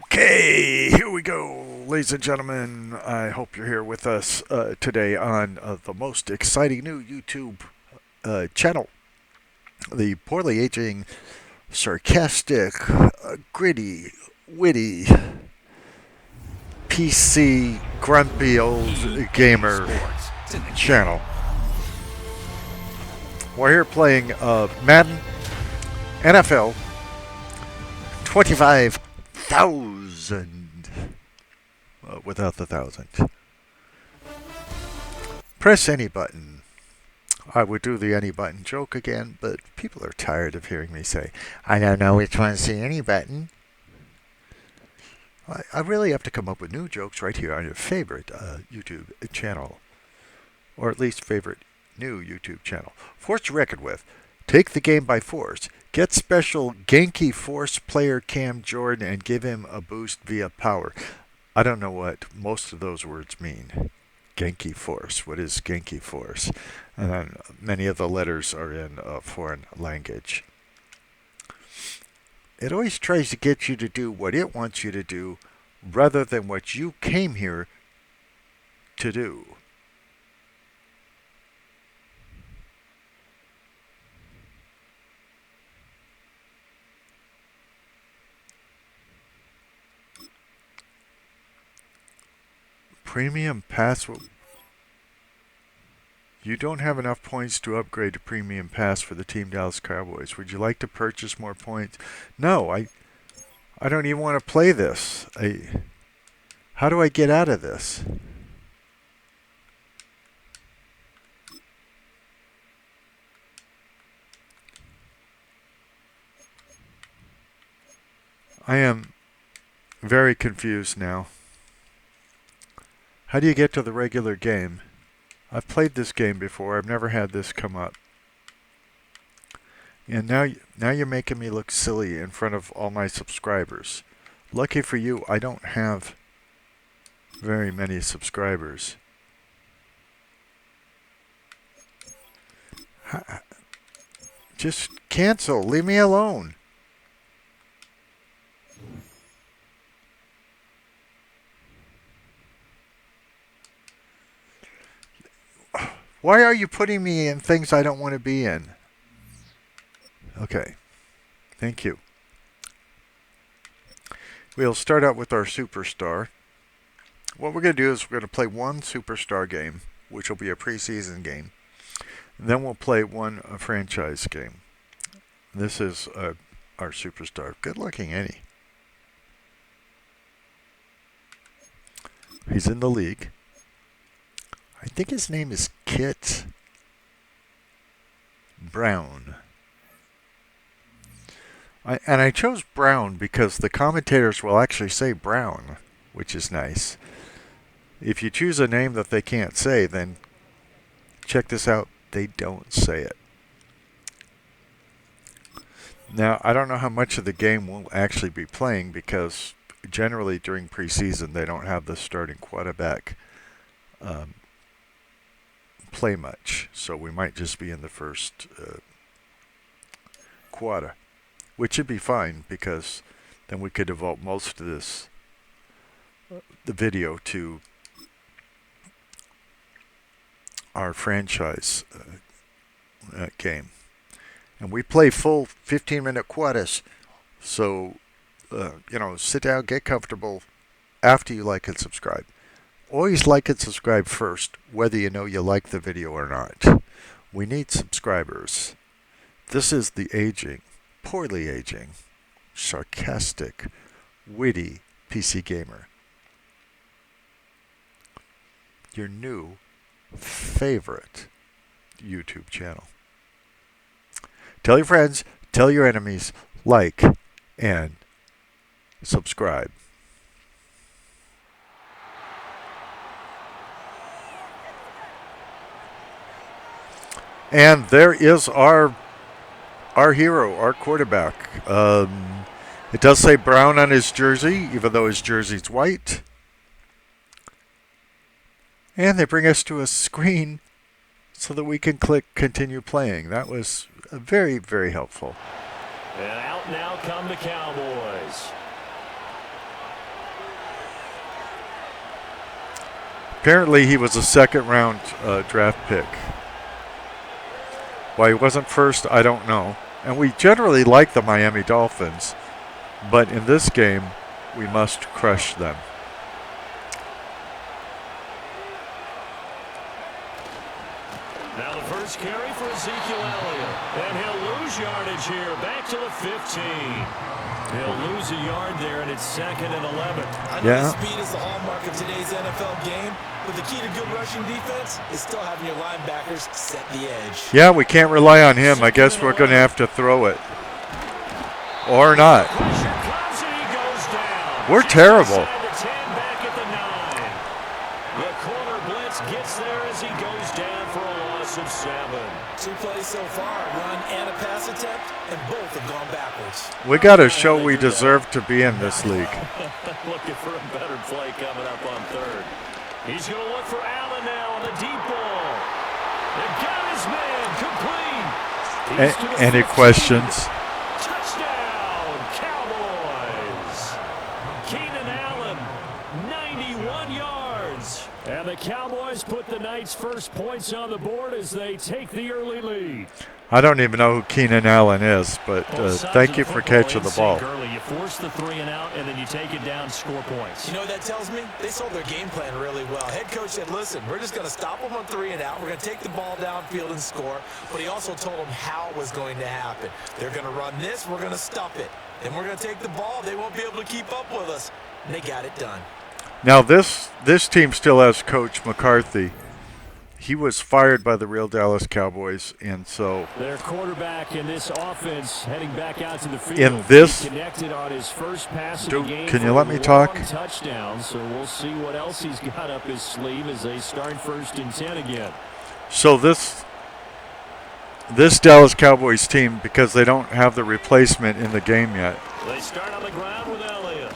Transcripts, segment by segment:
Okay, here we go, ladies and gentlemen. I hope you're here with us today on the most exciting new YouTube channel, the poorly aging, sarcastic, gritty, witty, PC, grumpy old gamer channel. We're here playing Madden NFL 25,000 without the thousand. Press any button. I would do the any button joke again, but people are tired of hearing me say, I don't know which one's the any button. I really have to come up with new jokes right here on your favorite YouTube channel, or at least favorite new YouTube channel. Force to reckon with. Take the game by force. Get special Genki Force player Cam Jordan and give him a boost via power. I don't know what most of those words mean. Genki Force. What is Genki Force? And then many of the letters are in a foreign language. It always tries to get you to do what it wants you to do rather than what you came here to do. Premium Pass. You don't have enough points to upgrade to Premium Pass for the Team Dallas Cowboys. Would you like to purchase more points? No, I don't even want to play this. How do I get out of this? I am very confused now. How do you get to the regular game? I've played this game before. I've never had this come up. And now you're making me look silly in front of all my subscribers. Lucky for you, I don't have very many subscribers. Just cancel. Leave me alone. Why are you putting me in things I don't want to be in? Okay. Thank you. We'll start out with our superstar. What we're going to do is we're going to play one superstar game, which will be a preseason game. And then we'll play one franchise game. This is our superstar. Good looking, ain't he? He's in the league. I think his name is Kit Brown. I chose Brown because the commentators will actually say Brown, which is nice. If you choose a name that they can't say, then check this out. They don't say it. Now, I don't know how much of the game we'll actually be playing because generally during preseason they don't have the starting quarterback play much, so we might just be in the first quarter, which should be fine because then we could devote most of the video to our franchise game. And we play full 15-minute quarters, so sit down, get comfortable after you like and subscribe. Always like and subscribe first, whether you know you like the video or not. We need subscribers. This is the aging, poorly aging, sarcastic, witty PC gamer. Your new favorite YouTube channel. Tell your friends, tell your enemies, like, and subscribe. And there is our hero, our quarterback. It does say brown on his jersey, even though his jersey's white. And they bring us to a screen so that we can click continue playing. That was very, very helpful. And out now come the Cowboys. Apparently he was a second-round draft pick. Why he wasn't first, I don't know. And we generally like the Miami Dolphins, but in this game, we must crush them. Now the first carry for Ezekiel Elliott. And he'll lose yardage here. Back to the 15. He'll lose a yard there, and it's 2nd and 11. I know speed is the hallmark of today's NFL game, but the key to good rushing defense is still having your linebackers set the edge. Yeah, we can't rely on him. I guess we're going to have to throw it. Or not. We're terrible. The corner blitz gets there as he goes down for a loss of 7. 2 plays so far, run and a pass attempt, and both have gone backwards. We got to show we deserve to be in this league. Looking for a better play coming up on 3rd. He's going to look for Allen now on the deep ball. They got his man complete. Any questions? Touchdown, Cowboys. Keenan Allen, 91 yards. And the Cowboys put the Knights' first points on the board as they take the early lead. I don't even know who Keenan Allen is, but thank you for catching the ball. You force the 3 and out, and then you take it down, score points. You know what that tells me? They sold their game plan really well. Head coach said, listen, we're just going to stop them on 3 and out. We're going to take the ball downfield and score. But he also told them how it was going to happen. They're going to run this. We're going to stop it. Then we're going to take the ball. They won't be able to keep up with us. And they got it done. Now, this team still has Coach McCarthy. He was fired by the real Dallas Cowboys, and so their quarterback in this offense heading back out to the field. In this, connected on his first pass of the game. Can you let me talk? Touchdown. So we'll see what else he's got up his sleeve as they start 1st and 10 again. So this Dallas Cowboys team, because they don't have the replacement in the game yet. They start on the ground with Elliott.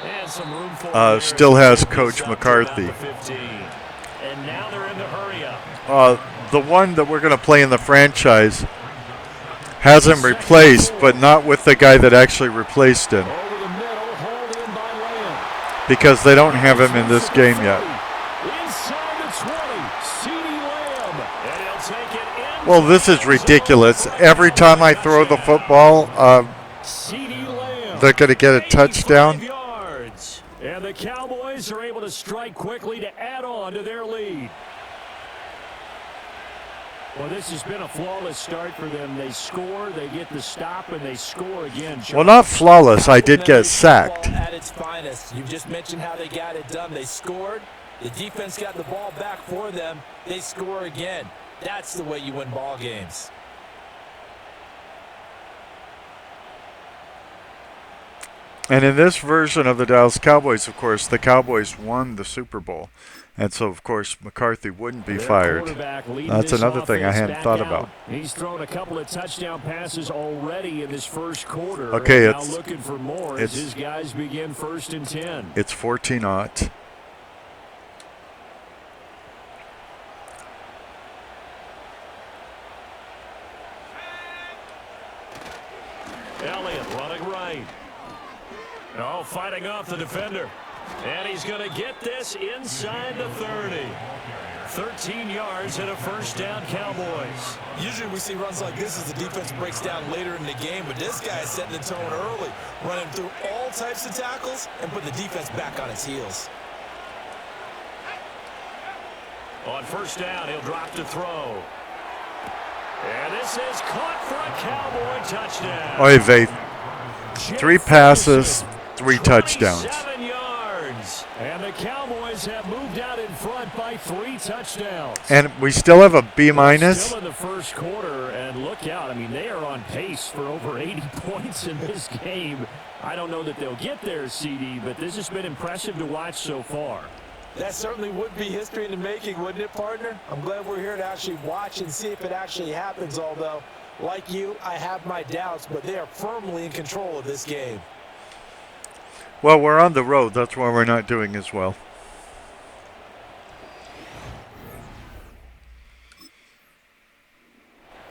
And some room for still has Coach McCarthy. And now they're in the hurry up. The one that we're going to play in the franchise has him replaced, but not with the guy that actually replaced him. Because they don't have him in this game yet. Well, this is ridiculous. Every time I throw the football, they're going to get a touchdown. And the Cowboys are able to strike quickly to add on to their lead. Well, this has been a flawless start for them. They score, they get the stop, and they score again. Well, not flawless. I did get sacked. At its finest. You just mentioned how they got it done. They scored. The defense got the ball back for them. They score again. That's the way you win ball games. And in this version of the Dallas Cowboys, of course, the Cowboys won the Super Bowl. And so, of course, McCarthy wouldn't be fired. That's another thing I hadn't thought about. He's thrown a couple of touchdown passes already in this first quarter. Okay, now looking for more as his guys begin 1st and 10. It's 14-0. Elliott running right. Oh, fighting off the defender. And he's going to get this inside the 30. 13 yards and a first down, Cowboys. Usually we see runs like this as the defense breaks down later in the game, but this guy is setting the tone early, running through all types of tackles and putting the defense back on its heels. On first down, he'll drop to throw. And this is caught for a Cowboy touchdown. Oy vey. 3 passes, 3 touchdowns. 7 yards. And the Cowboys have moved out in front by 3 touchdowns. And we still have a B-. Still in the first quarter, and look out. I mean, they are on pace for over 80 points in this game. I don't know that they'll get there, CD, but this has been impressive to watch so far. That certainly would be history in the making, wouldn't it, partner? I'm glad we're here to actually watch and see if it actually happens, although, like you, I have my doubts, but they are firmly in control of this game. Well, we're on the road. That's why we're not doing as well.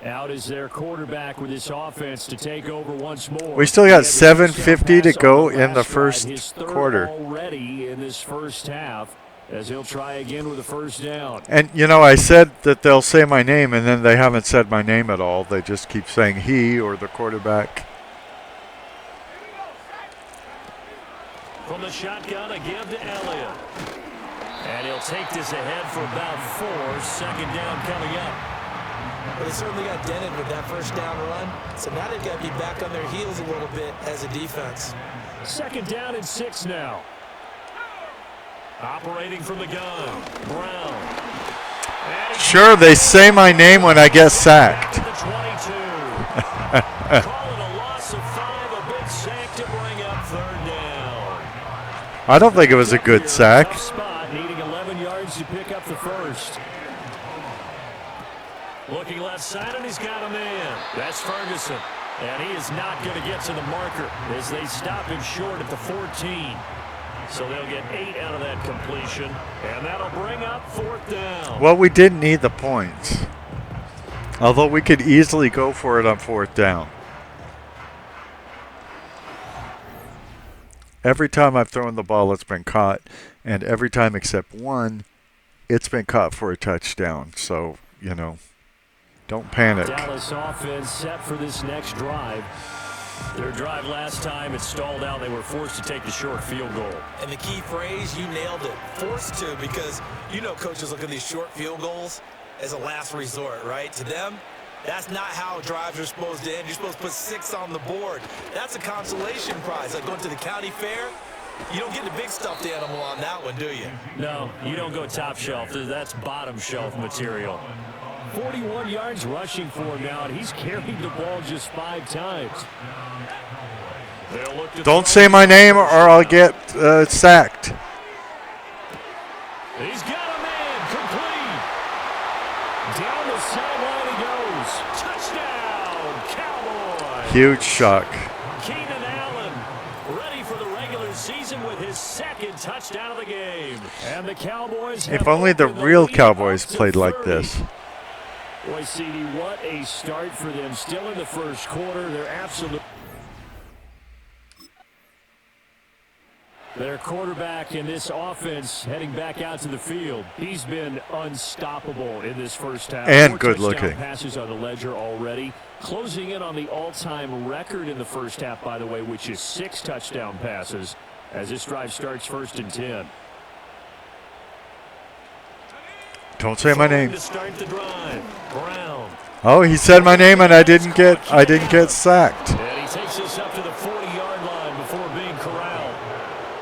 Out is their quarterback with this offense to take over once more. We still got 7:50 to go in the first quarter. Already in this first half. as he'll try again with a first down. And, you know, I said that they'll say my name, and then they haven't said my name at all. They just keep saying he or the quarterback. From the shotgun, a give to Elliott. And he'll take this ahead for about 4. Second down coming up. Well, they certainly got dented with that first down run. So now they've got to be back on their heels a little bit as a defense. Second down and 6 now. Operating from the gun, Brown. Sure, they say my name when I get sacked. Call it a loss of 5, a big sack to bring up third down. I don't think it was a good sack. Tough spot, needing 11 yards to pick up the first. Looking left side, and he's got a man. That's Ferguson. And he is not going to get to the marker as they stop him short at the 14. So they'll get 8 out of that completion, and that'll bring up fourth down. Well, we didn't need the points. Although we could easily go for it on fourth down. Every time I've thrown the ball, it's been caught. And every time except one, it's been caught for a touchdown. So, you know, don't panic. Dallas offense set for this next drive. Their drive last time, it stalled out. They were forced to take the short field goal. And the key phrase, you nailed it, forced to, because you know coaches look at these short field goals as a last resort, right? To them, that's not how drives are supposed to end. You're supposed to put 6 on the board. That's a consolation prize. Like going to the county fair, you don't get the big stuffed animal on that one, do you? No, you don't go top shelf. That's bottom shelf material. 41 yards rushing for him now, and he's carried the ball just 5 times. Don't say my name or I'll get sacked. He's got a man complete. Down the sideline he goes. Touchdown, Cowboys. Huge shock. Keenan Allen ready for the regular season with his 2nd touchdown of the game. And the Cowboys have If only the opened real lead Cowboys up to played like 30. this. Boy, CD, what a start for them. Still in the first quarter. They're absolute. Their quarterback in this offense heading back out to the field. He's been unstoppable in this first half. And 4 good touchdown looking. passes on the ledger already. Closing in on the all-time record in the first half, by the way, which is 6 touchdown passes as this drive starts 1st and 10. Don't say my name. To start the drive, Brown. Oh, he said my name and I didn't get sacked. And he takes us up to the 40-yard line before being corralled.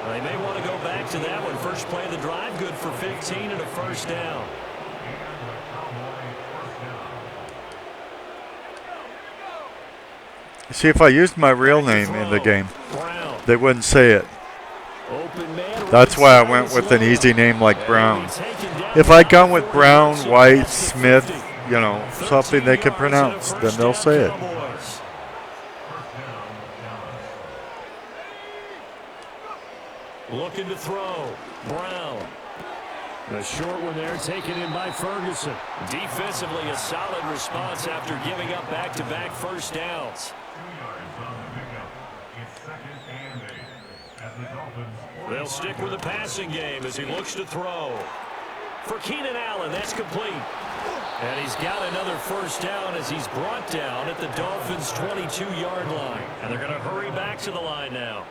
They may want to go back to that one. First play of the drive, good for 15 and a first down. See, if I used my real name in the game, they wouldn't say it. That's why I went with an easy name like Brown. If I'd gone with Brown, White, Smith, you know, something they can pronounce, then they'll say it. Looking to throw. Brown. A short one there taken in by Ferguson. Defensively, a solid response after giving up back-to-back first downs. They'll stick with the passing game as he looks to throw. For Keenan Allen, that's complete. And he's got another first down as he's brought down at the Dolphins' 22-yard line. And they're going to hurry back to the line now.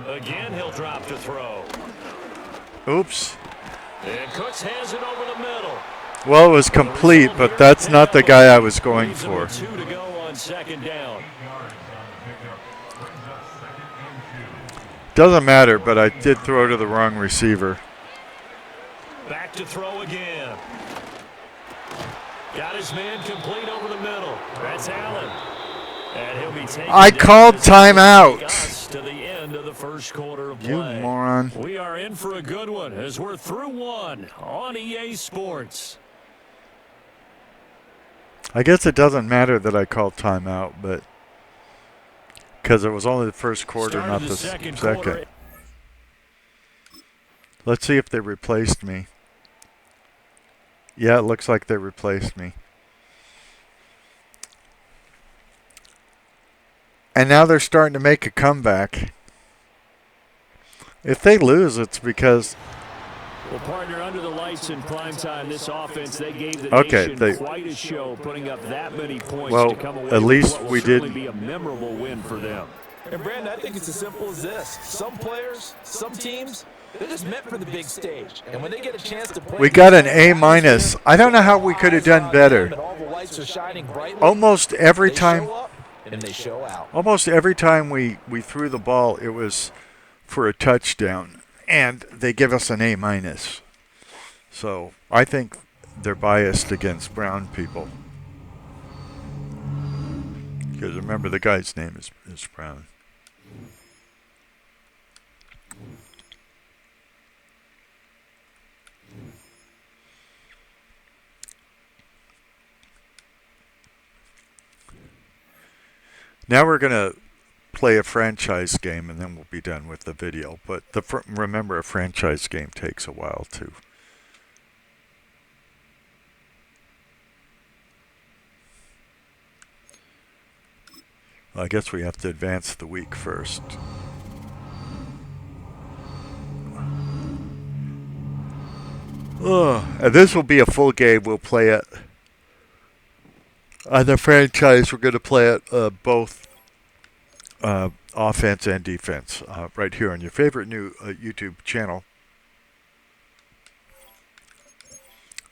Again, he'll drop to throw. Oops. And Cooks has it over the middle. Well, it was complete, but that's not the guy I was going for. 2 to go on 2nd down. Doesn't matter, but I did throw to the wrong receiver. Back to throw again. Got his man complete over the middle. That's Allen. And he'll be taken I called timeout. To the end of the first quarter of play. You moron. We are in for a good one as we're through one on EA Sports. I guess it doesn't matter that I called timeout, but because it was only the first quarter, not the second. Let's see if they replaced me. Yeah, it looks like they replaced me. And now they're starting to make a comeback. If they lose, it's because Well, partner, under the lights in primetime, this offense, they gave the okay, nation quite a show, putting up that many points well, to come away at with least what will we certainly didn't. be a memorable win for them. And Brandon, I think it's as simple as this. Some players, some teams, they're just meant for the big stage. And when they get a chance to play, We got an A-. I don't know how we could have done better. all the lights are shining brightly. Almost every They time, show up and they show out. almost every time we threw the ball, it was for a touchdown, and they give us an A-. So I think they're biased against brown people. Because remember, the guy's name is Brown. Now we're going to play a franchise game, and then we'll be done with the video. But remember, a franchise game takes a while, too. I guess we have to advance the week first. And this will be a full game. We'll play it on the franchise. We're going to play it both offense and defense right here on your favorite new YouTube channel.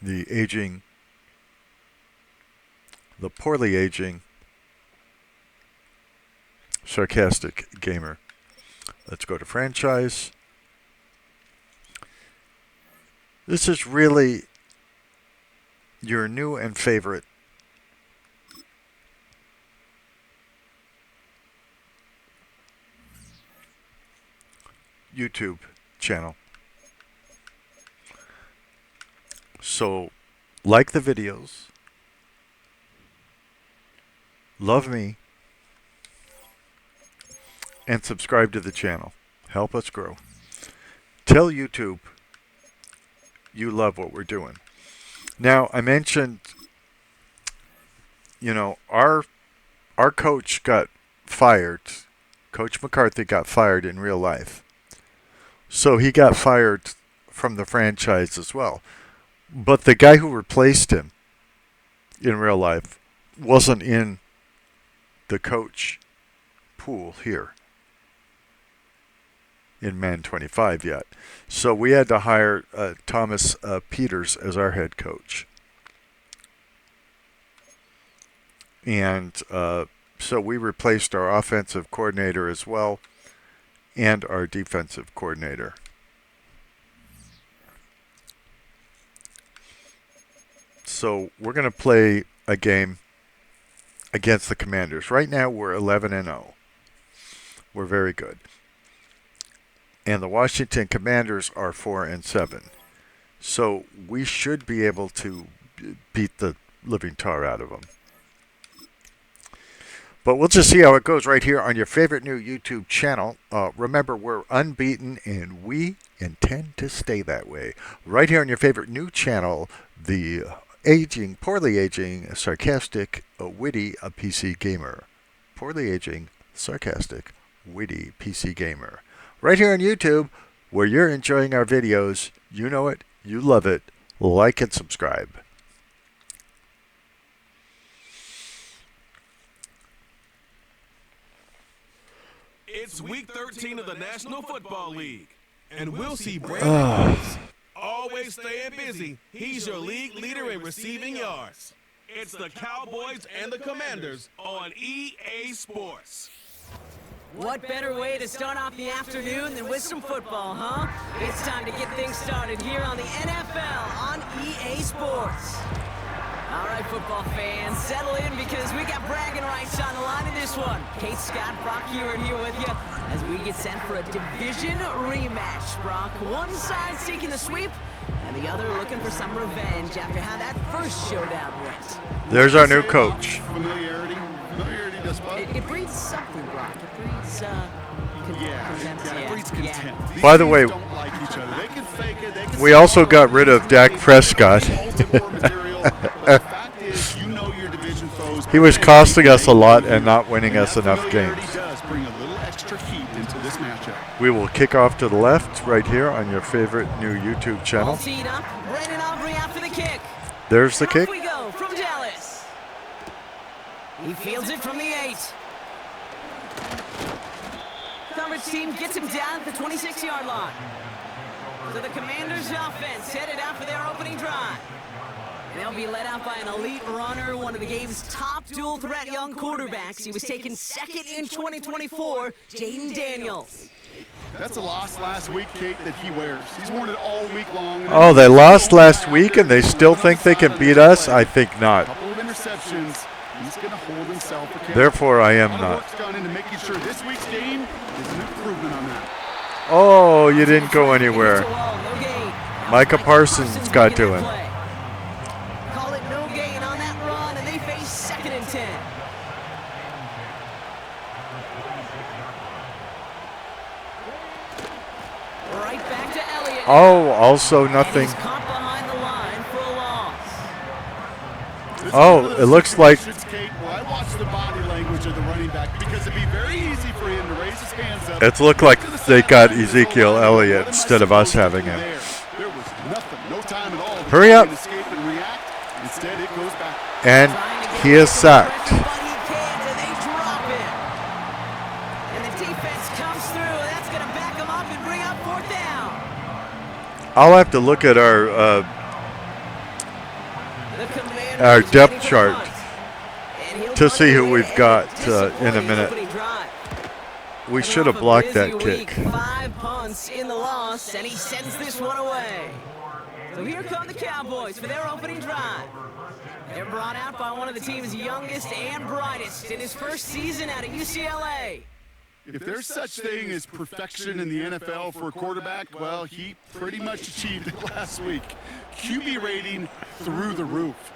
The poorly aging Sarcastic Gamer. Let's go to franchise. This is really your new and favorite YouTube channel. So, like the videos, love me, and subscribe to the channel. Help us grow. Tell YouTube you love what we're doing. Now, I mentioned, our coach got fired. Coach McCarthy got fired in real life. So he got fired from the franchise as well. But the guy who replaced him in real life wasn't in the coach pool here in Man 25 yet. So we had to hire Thomas Peters as our head coach. And so we replaced our offensive coordinator as well and our defensive coordinator. So we're going to play a game against the Commanders. Right now we're 11-0. We're very good. And the Washington Commanders are 4-7. So we should be able to beat the living tar out of them. But we'll just see how it goes right here on your favorite new YouTube channel. Remember, we're unbeaten, and we intend to stay that way. Right here on your favorite new channel, the poorly aging, sarcastic, witty, PC gamer. Poorly aging, sarcastic, witty, PC gamer. Right here on YouTube, where you're enjoying our videos. You know it, you love it. Like and subscribe. It's week 13 of the National Football League, and we'll see Brandon always staying busy. He's your league leader in receiving yards. It's the Cowboys and the Commanders on EA Sports. What better way to start off the afternoon than with some football, huh? It's time to get things started here on the NFL on EA Sports. All right, football fans, settle in because we got bragging rights on the line in this one. Kate, Scott, Brock here with you as we get set for a division rematch, Brock. One side seeking the sweep and the other looking for some revenge after how that first showdown went. There's our new coach. Familiarity does what? It breeds something, Brock. It breeds contempt. It breeds contempt. These By the teams way, don't like each other. They can fake it. They can we also got rid of Dak Prescott. The fact is, you know your division foes. He was costing us a lot and not winning us enough games. Familiarity does bring a little extra heat into this matchup. We will kick off to the left right here on your favorite new YouTube All channel. teed up. Brandon Aubrey after the kick. There's the Off kick. we go from Dallas. He fields it from the 8. Coverage team gets him down at the 26-yard line. So the Commanders' offense headed out for their opening drive. And they'll be led out by an elite runner, one of the game's top dual-threat young quarterbacks. He was taken second in 2024, Jaden Daniels. That's a loss last week, Kate, that he wears. He's worn it all week long. Oh, they lost last week and they still think they can beat us? I think A not. couple of interceptions. He's going to hold himself accountable. Therefore, I am A lot of not. work's gone into making sure this week's game is an improvement on that. Oh, you didn't go anywhere. No gain. Micah Parsons got to him. Call it no gain on that run, and they face 2nd and 10. Right back to Elliott. Oh, also And nothing. he's caught behind the line for a loss. This is Oh, one of those it looks like- situations, Kate, where I watch the body language of the running back because it'd be very easy for him to raise his hands up. It looked like to the they got sideline and Ezekiel go, Elliott "What am I instead of us supposed to having do him. there?" There was nothing, no time at all. to Hurry try up. and escape and react. Instead, it goes back. And Trying to get he is back to sacked. pressure, but he can't, and they drop him. And the defense comes through. That's going to back him up and bring up 4th down. I'll have to look at our The Commanders Our ready depth for the chart punt. And he'll to punt see it who away we've to got end in a disappointing minute. opening drive. We Coming should off have a blocked busy that week, kick. 5 punts in the loss, and he sends this one away. So here come the Cowboys for their opening drive. They're brought out by one of the team's youngest and brightest in his first season out of UCLA. If there's such thing as perfection in the NFL for a quarterback, well, he pretty much achieved it last week. QB rating through the roof.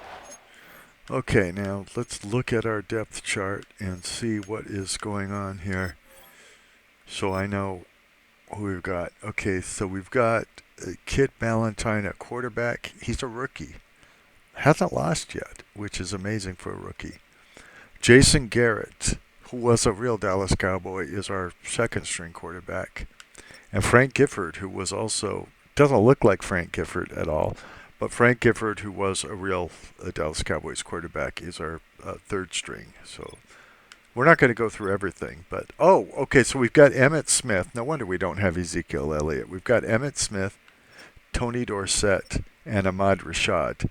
Okay, now let's look at our depth chart and see what is going on here. So I know who we've got. Okay, so we've got Kit Ballantyne at quarterback. He's a rookie. Hasn't lost yet, which is amazing for a rookie. Jason Garrett, who was a real Dallas Cowboy, is our second string quarterback. And Frank Gifford, who was also, doesn't look like Frank Gifford at all, but Frank Gifford, who was a real Dallas Cowboys quarterback, is our third string. So we're not going to go through everything. But, oh, okay, so we've got Emmitt Smith. No wonder we don't have Ezekiel Elliott. We've got Emmitt Smith, Tony Dorsett, and Ahmad Rashad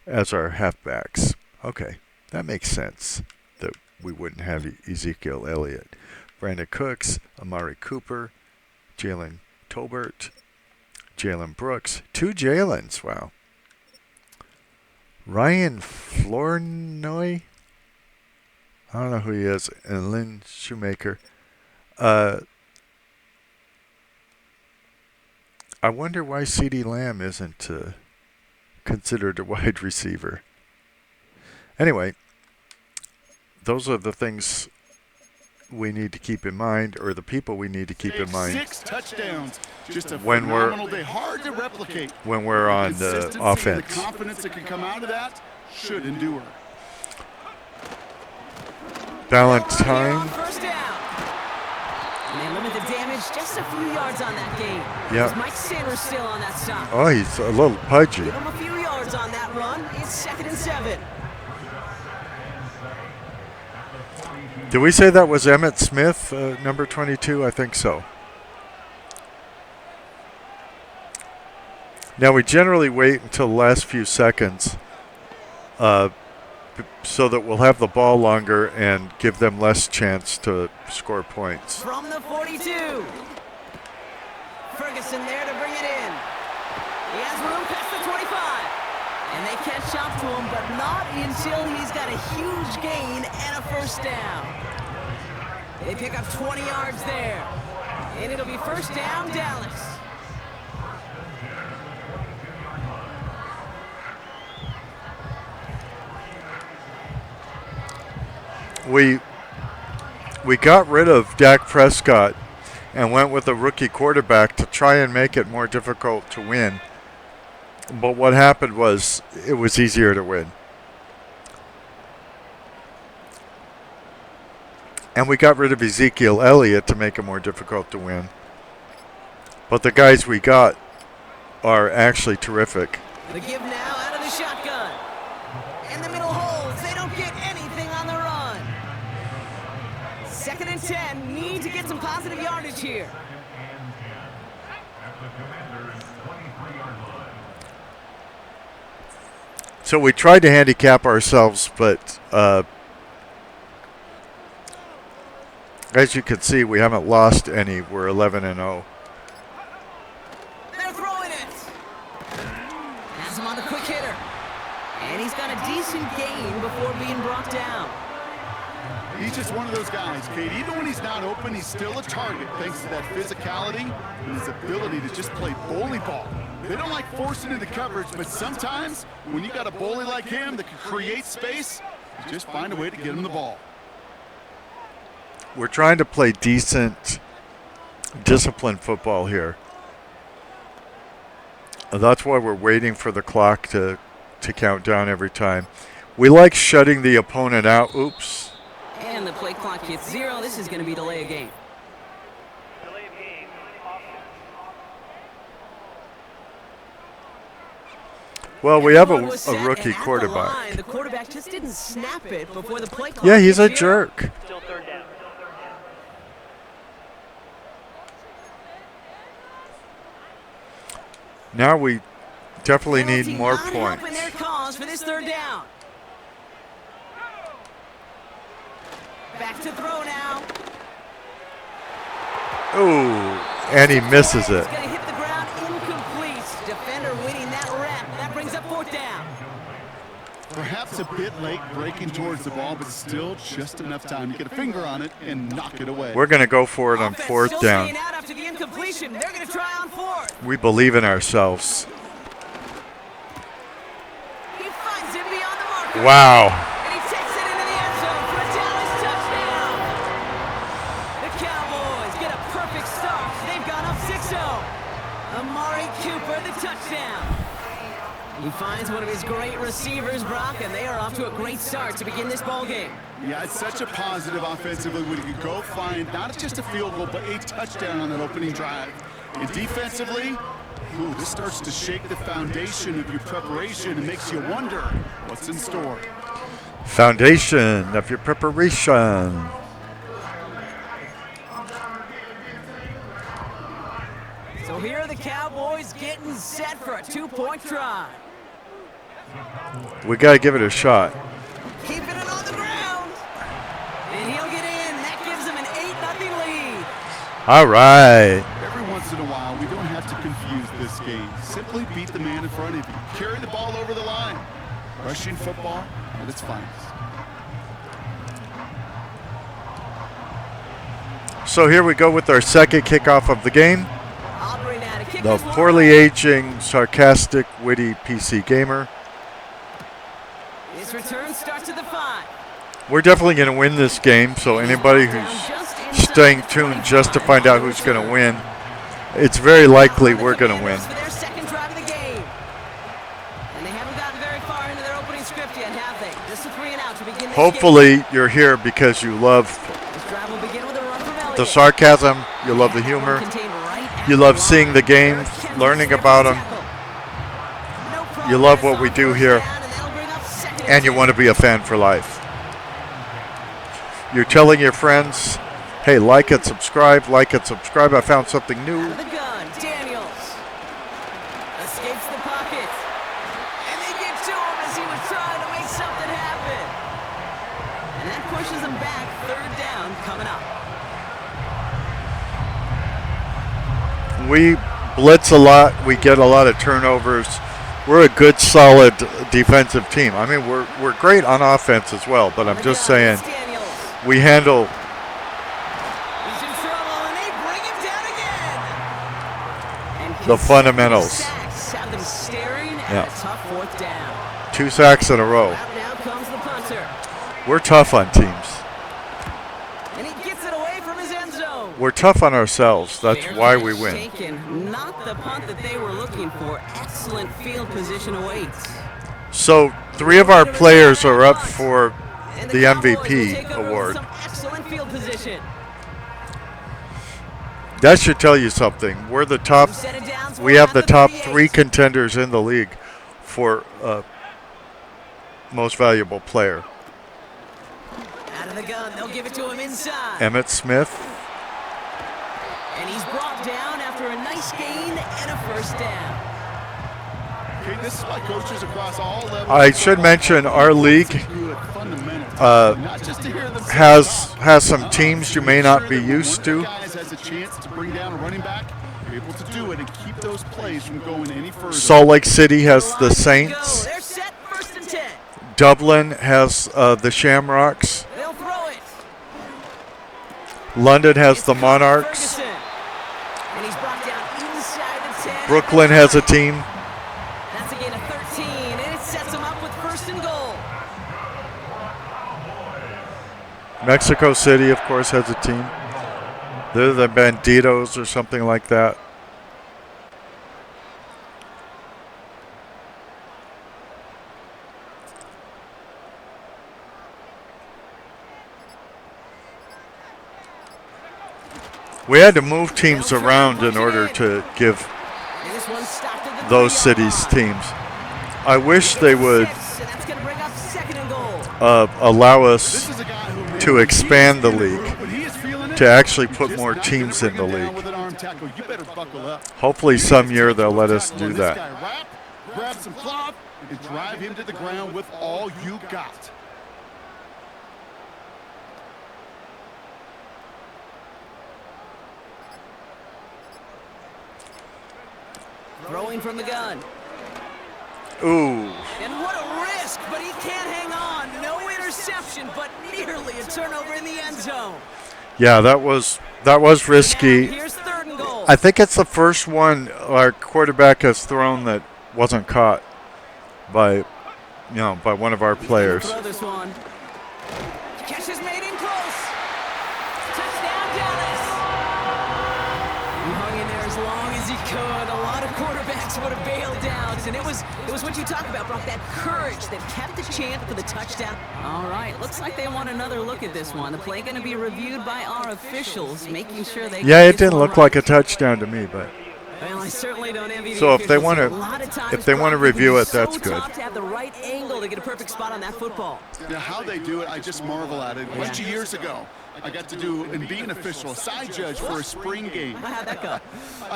as our halfbacks. Okay, that makes sense that we wouldn't have Ezekiel Elliott. Brandon Cooks, Amari Cooper, Jalen Tolbert, Jalen Brooks. 2 Jalens, wow. Ryan Flournoy, I don't know who he is, and Lynn Shoemaker. I wonder why CeeDee Lamb isn't considered a wide receiver. Anyway, those are the things we need to keep in mind, or the people we need to keep in mind 6 touchdowns. Just a When we're- phenomenal day. Hard to replicate. when we're on the Consistency and offense. The confidence that can come out of that should endure. Ballantyne. First down. And they limit the damage just a few yards on that game. Yeah. Is Mike Sanders still on that stop? Oh, he's a little pudgy. Give him a few yards on that run. It's 2nd and 7. Did we say that was Emmitt Smith, number 22? I think so. Now, we generally wait until the last few seconds so that we'll have the ball longer and give them less chance to score points. From the 42. Ferguson there to bring it in. He has room past the 25. And they catch up to him, but not until he's got a huge gain and a first down. They pick up 20 yards there. And it'll be first down, Dallas. We got rid of Dak Prescott and went with a rookie quarterback to try and make it more difficult to win. But what happened was it was easier to win. And we got rid of Ezekiel Elliott to make it more difficult to win. But the guys we got are actually terrific. The give now out of the shotgun. And the middle holds. They don't get anything on the run. 2nd and 10. Need to get some positive yardage here. So we tried to handicap ourselves, but as you can see, we haven't lost any. We're 11-0. They're throwing it. Has him on the quick hitter. And he's got a decent gain before being brought down. He's just one of those guys, Kate. Even when he's not open, he's still a target thanks to that physicality and his ability to just play bully ball. They don't like forcing into coverage, but sometimes when you got a bully like him that can create space, you just find a way to get him the ball. We're trying to play decent, disciplined football here. That's why we're waiting for the clock to count down every time. We like shutting the opponent out. Oops. And the play clock hits 0. This is going to be delay a game. Well, we have a rookie quarterback. The quarterback just didn't snap it before the play clock. Yeah, he's a hit 0. jerk. Still 3rd down. Now we definitely need Penalty more not helping points. their cause for this 3rd down. Back to throw now. Oh, and he misses it. It's going to hit the ground incomplete. Defender winning that rep. That brings up 4th down. Perhaps a bit late breaking towards the ball, but still just enough time to get a finger on it and knock it away. We're going to go for it on Offense 4th still down. staying out after the incompletion. They're going to try on 4th. We believe in ourselves. He finds him beyond the marker. Wow. And he takes it into the end zone for a Dallas touchdown. The Cowboys get a perfect start. They've gone up 6-0. Amari Cooper, the touchdown. He finds one of his great receivers, Brock, and they are off to a great start to begin this ball game. Yeah, it's such a positive offensively when you can go find not just a field goal, but a touchdown on that opening drive. And defensively, this starts to shake the foundation of your preparation and makes you wonder what's in store. Foundation of your preparation. So here are the Cowboys getting set for a 2-point try. We got to give it a shot. Keeping it on the ground. And he'll get in. That gives him an 8-0 lead. All right. Every once in a while, we don't have to confuse this game. Simply beat the man in front of you. Carry the ball over the line. Rushing football at its finest. So here we go with our second kickoff of the game. Aubrey now to kick The this one poorly off. aging, sarcastic, witty PC gamer. This return starts at the 5. We're definitely going to win this game, so anybody who's staying tuned just to find out who's going to win, it's very likely we're going to win. For their second drive of the game. And they haven't gotten very far into their opening script yet, have they? Just a 3 and out to begin this Hopefully game. you're here because you love This drive will begin with a run from Elliott. the sarcasm, you love the humor, Contained right at you the love line. seeing the game, There's Kevin learning Smith about on them, tackle. No problem. you love what we do First here, down, and that'll bring up 2nd and you want to be a fan for life. You're telling your friends, hey, like and subscribe, I found something new. Out of the gun, Daniels escapes the pocket, and they get to him as he was trying to make something happen. And that pushes him back. 3rd down coming up. We blitz a lot, we get a lot of turnovers. We're a good, solid defensive team. I mean, we're great on offense as well, but I'm just saying we handle. He's in trouble, and they bring him down again. And The fundamentals. Sacks have them staring at Yeah. a tough 4th down. 2 sacks in a row. Out now comes the punter, We're tough on teams. and he gets it away from his end zone. We're tough on ourselves. That's Fair why catch we win. taken. Not the punt that they were looking for. Excellent field position awaits. So 3 of our players are up for And the Cowboys will MVP take over with award. some excellent field position. That should tell you something. We're the top. We have the top 3 contenders in the league for most valuable player. Out of the gun, they'll give it to him inside. Emmitt Smith. And he's brought down after a nice gain and a first down. Okay, this is why coaches across all levels. I should mention our league has some teams you may not be used to. Has a chance to bring down a running back. You're able to do it and keep those plays from going any further. Salt Lake City has the Saints. They're set, 1st and 10. Dublin has the Shamrocks. They'll throw it. London has the Monarchs. Ferguson. And he's brought down inside the 10. Brooklyn has a team. That's a gain of 13, and it sets him up with 1st and goal. Mexico City, of course, has a team. They're the Banditos or something like that. We had to move teams around in order to give those cities teams. I wish they would allow us to expand the league, to actually put more teams in the league. Hopefully some year they'll let us do that. Grab some cloth and drive him to the ground with all you got. Throwing from the gun. Ooh. And what a risk, but he can't hang on. No interception, but nearly a turnover in the end zone. Yeah, that was risky. Here's 3rd and goal. I think it's the first one our quarterback has thrown that wasn't caught by one of our players. Throw this one. Catch is made in close. Touchdown, Dallas. He hung in there as long as he could. A lot of quarterbacks would have bailed out. And it was what you talk about, Brock, that courage that kept the chance for the touchdown. All right, looks like they want another look at this one. The play going to be reviewed by our officials, making sure they. Yeah, it didn't look like a touchdown to me, but. Well, I certainly don't envy the So if they officials. want to review it, that's so good. tough to have the right angle to get a perfect spot on that football. Now, how they do it, I just marvel at it. A bunch of years ago, I got to do and be an official, a side judge for a spring game. How'd that go?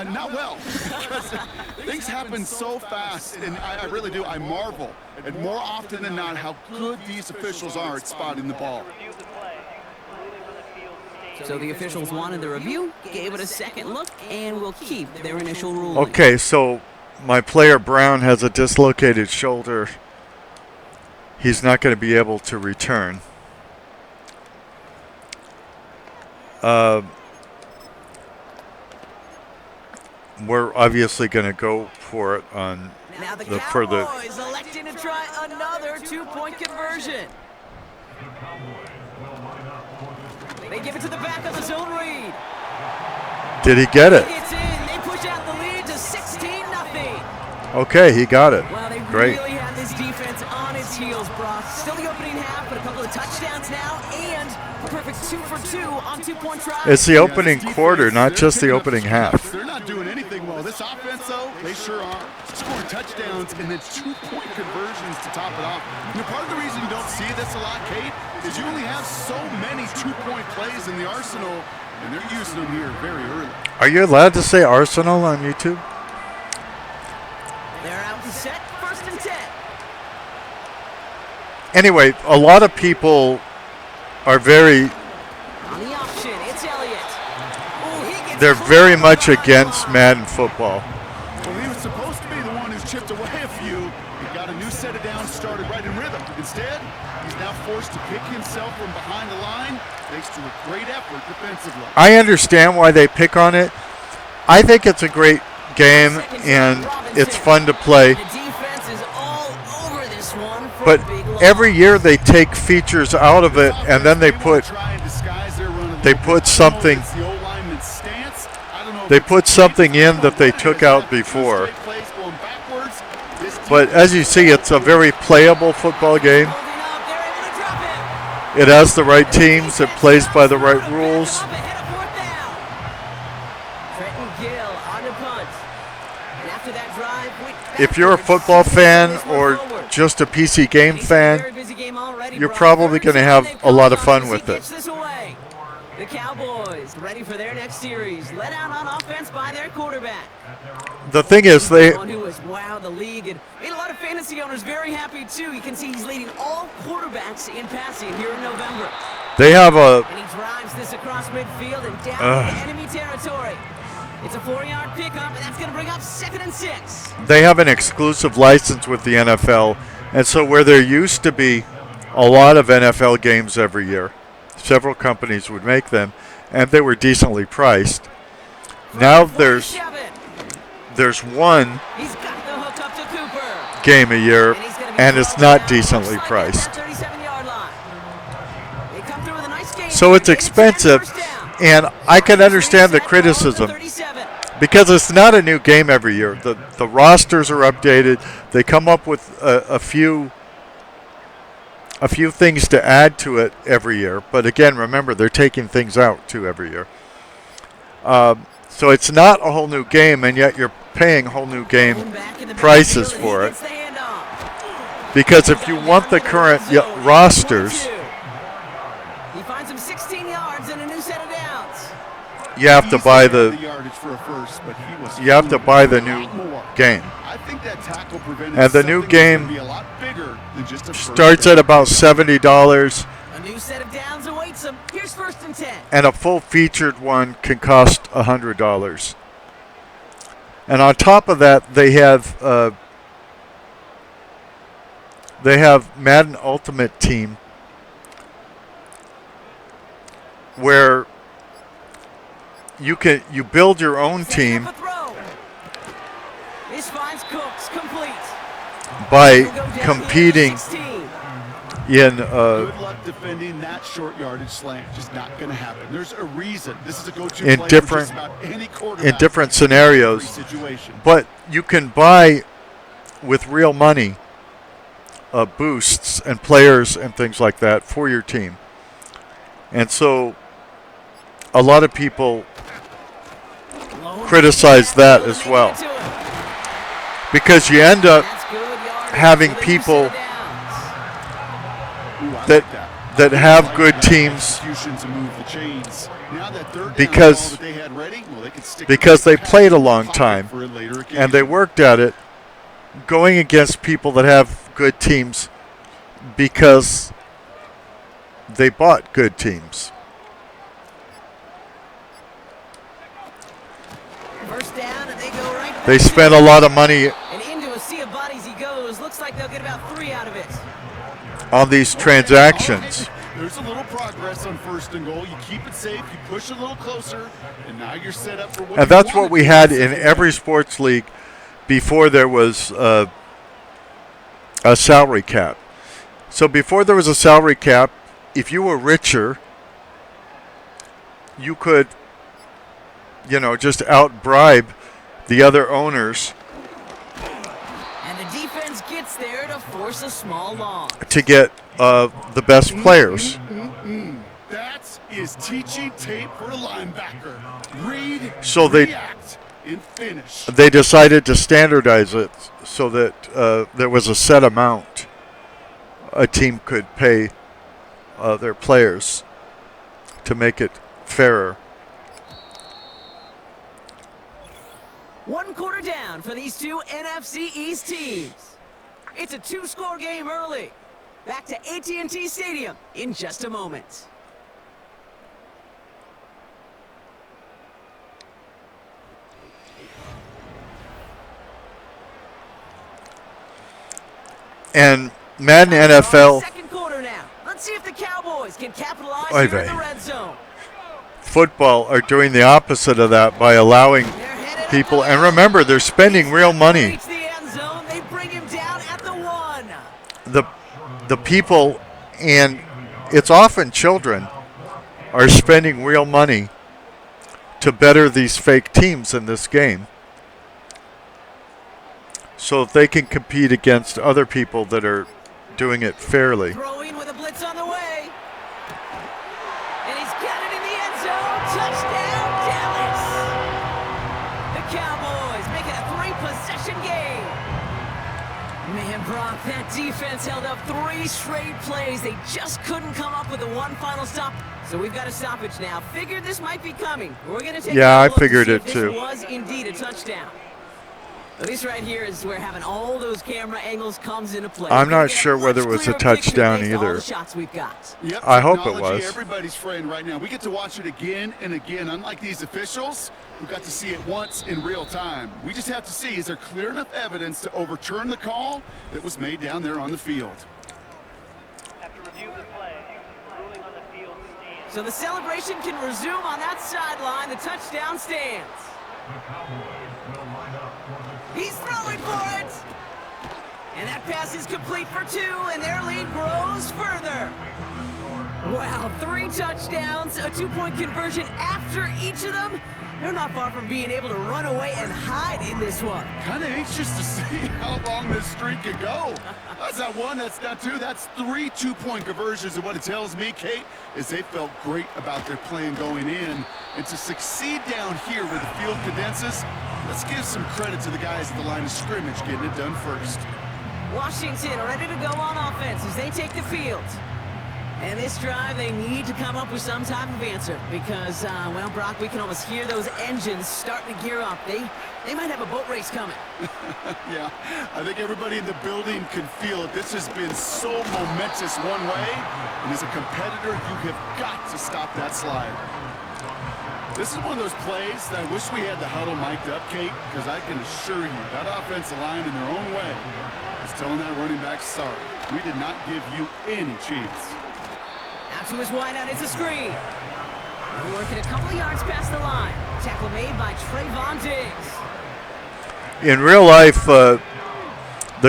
Not well, because things happen so fast, and I really do. I marvel, and more often than not, how good these officials are at spotting the ball. So the officials wanted the review, gave it a second look, and will keep their initial ruling. Okay, so my player Brown has a dislocated shoulder. He's not going to be able to return. We're obviously going to go for it on Now the for the. Cowboys electing to try another 2-point conversion. They give it to the back of the zone read. Did he get it? It's in. They push out the lead to 16-0. Okay, he got it. Well, they Great. really have this defense on its heels, Brock. Still the opening half, but a couple of touchdowns now, and a perfect 2 for 2 on 2-point tries. It's the opening quarter, not just the opening half. They're not doing anything well. This offense, though, they sure are. Scoring touchdowns and then 2-point conversions to top it off. You know, part of the reason you don't see this a lot, Kate, is you only have so many 2-point plays in the arsenal, and they're using them here very early. Are you allowed to say Arsenal on YouTube? They're out and set, 1st and 10. Anyway, a lot of people are very. On the option, it's Elliott. Ooh, he gets They're very much against Madden football. Well, he was supposed to be the one who's chipped away a few. He got a new set of downs started right in rhythm. Instead, he's now forced to pick himself from behind the line, thanks to a great effort defensively. I understand why they pick on it. I think it's a great game and it's fun to play. The defense is all over this one for But a big loss. every year they take features out of it and then they put something. They put something in that they took out before. But as you see, it's a very playable football game. Holding up, they're able to drop it. It has the right teams. It plays by the right rules. Drop it, hit a 4th down. if you're a football fan or just a PC game fan, you're probably going to have a lot of fun with it. The Cowboys ready for their next series, led out on offense by their quarterback. The thing is, Someone who has wowed the league and made a lot of fantasy owners very happy too. You can see he's leading all quarterbacks in passing here in November. they have a And he drives this across midfield and down into enemy territory. It's a 4-yard pickup, and that's going to bring up 2nd and 6. they have an exclusive license with the NFL, and so where there used to be a lot of NFL games every year, several companies would make them, and they were decently priced. Now there's one He's got the hook up to Cooper. game a year, And he's gonna be and it's brought not down decently just like priced. that 37-yard line. They come through with a nice game So it's here. They get that expensive, first down. and I can understand the Set ball to criticism 37. because it's not a new game every year. The rosters are updated. They come up with a few things to add to it every year. But again, remember, they're taking things out too every year. So it's not a whole new game, and yet you're paying whole new game Going back in the prices backfield, for he it. gets the handoff. Because if you want the current rosters, He finds him 16 yards and a new set of downs. you have to buy the yardage for a first, but he was you have to buy the a new lot more. game. I think that tackle prevented And the new something that's gonna game be a lot bigger than just a first Starts down. at about $70, A new set of downs awaits him. Here's 1st and 10. and a full featured one can cost $100. And on top of that, they have Madden Ultimate Team, where you build your own Setting team up a throw. This finds Cooks complete. by He'll go down here at competing 16. in Good luck defending that short yardage slant. Just not going to happen. There's a reason. This is a go-to In play for different- just about any quarterback in different in every scenarios. situation. But you can buy with real money boosts and players and things like that for your team. And so a lot of people criticize that as well, because you end up That's good yardage having with a new set people of downs. Ooh, I that like that. that have good teams Execution to move the chains. Now that third down Because- ball that they had ready, well, they could stick because with they the played a pass long pocket time, for a later and they occasion. worked at it going against people that have good teams because they bought good teams. First down, and they go right back They to spent it. a lot of money And into a sea of bodies he goes. Looks like they'll get about 3 out of it. on these transactions. There's a little progress on 1st and goal. You keep it safe, you push a little closer, and now you're set up for what And you that's what wanted we to had do. in every sports league before there was a salary cap. So before there was a salary cap, if you were richer, you could, just outbribe the other owners And the defense gets there to force a small loss. to get the best players. That is teaching tape for a linebacker. Read, So they- react, and finish. They decided to standardize it so that there was a set amount a team could pay their players to make it fairer. 1 quarter down for these two NFC East teams. It's a 2-score game early. Back to AT&T Stadium in just a moment. And Madden NFL Second quarter now. Let's see if the Cowboys can capitalize Oy here in vey. the red zone. football are doing the opposite of that by allowing They're headed people, up and the middle. remember, they're spending real money. Reach the end zone. They bring him down at the 1. The people, and it's often children, are spending real money to better these fake teams in this game, so that they can compete against other people that are doing it fairly. Throwing with a blitz on the way. And he's got it in the end zone. Touchdown, Dallas. The Cowboys make it a 3-possession game. Brock, that defense held up 3 straight plays. They just couldn't come up with the one final stop. So we've got a stoppage now. Figured this might be coming. We're going to take Yeah, a I look to figured see it if too. This was indeed a touchdown. This right here is where having all those camera angles comes into play. I'm We're gonna not get sure whether it much was a clearer picture touchdown based on all either. the shots we've got. Yep, I hope it technology, was. Everybody's friend right now. We get to watch it again and again. Unlike these officials, who got to see it once in real time. We just have to see, is there clear enough evidence to overturn the call that was made down there on the field? After review of the play, ruling on the field stands. So the celebration can resume on that sideline. The touchdown stands. He's throwing for it. And that pass is complete for 2, and their lead grows further. Wow, 3 touchdowns, a 2-point conversion after each of them. They're not far from being able to run away and hide in this one. Kind of anxious to see how long this streak can go. That's not 1, that's not 2, that's 3 2-point conversions. And what it tells me, Kate, is they felt great about their plan going in. And to succeed down here where the field condenses, let's give some credit to the guys at the line of scrimmage getting it done first. Washington ready to go on offense as they take the field. And this drive, they need to come up with some type of answer because, well, Brock, we can almost hear those engines starting to gear up. They might have a boat race coming. Yeah, I think everybody in the building can feel it. This has been so momentous one way, and as a competitor, you have got to stop that slide. This is one of those plays that I wish we had the huddle mic'd up, Kate, because I can assure you that offensive line in their own way is telling that running back, sorry, we did not give you any chance. Out to his wideout, it's a screen. We're working a couple of yards past the line. Tackle made by Trayvon Diggs. In real life, the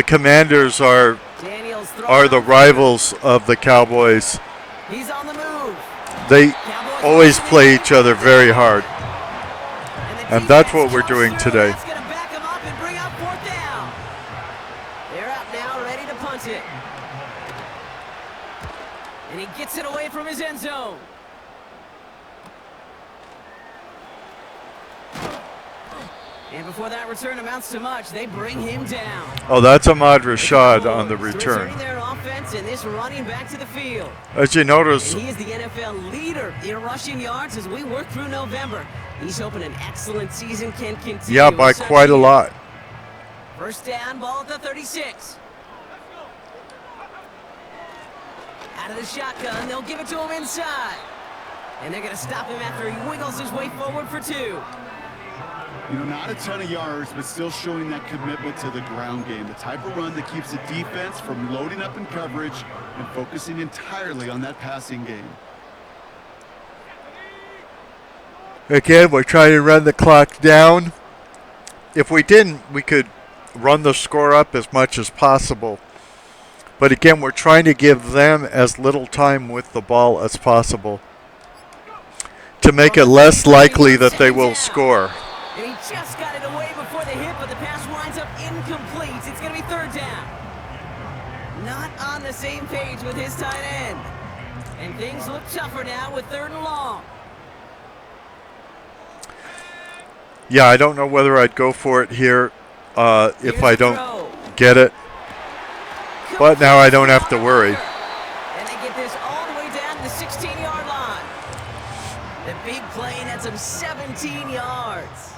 Commanders are Daniels the rivals of the Cowboys. He's on the move. They Cowboys always on play the each other very hard. the And that's what defense we're comes doing through, today. and That's going to back him up and bring up 4th down. They're out now, ready to punt it. And he gets it away from his end zone. And before that return amounts to much, they bring him down. Oh, that's Ahmad Rashad on the return. Returning their offense and this running back to the field. As you notice, And he is the NFL leader in rushing yards as we work through November. He's hoping an excellent season can continue. yeah, by Such quite a year. lot. First down, ball at the 36. Out of the shotgun, they'll give it to him inside. And they're going to stop him after he wiggles his way forward for 2. You know, not a ton of yards, but still showing that commitment to the ground game. The type of run that keeps the defense from loading up in coverage and focusing entirely on that passing game. Again, we're trying to run the clock down. If we didn't, we could run the score up as much as possible. But again, we're trying to give them as little time with the ball as possible to make it less likely that they will score. And he just got it away before the hit, but the pass winds up incomplete. It's going to be 3rd down. Not on the same page with his tight end. And things look tougher now with 3rd and long. Yeah, I don't know whether I'd go for it here if Here's I the don't throw. get it. But now I don't have to worry. And they get this all the way down to the 16-yard line. The big play nets him 17 yards.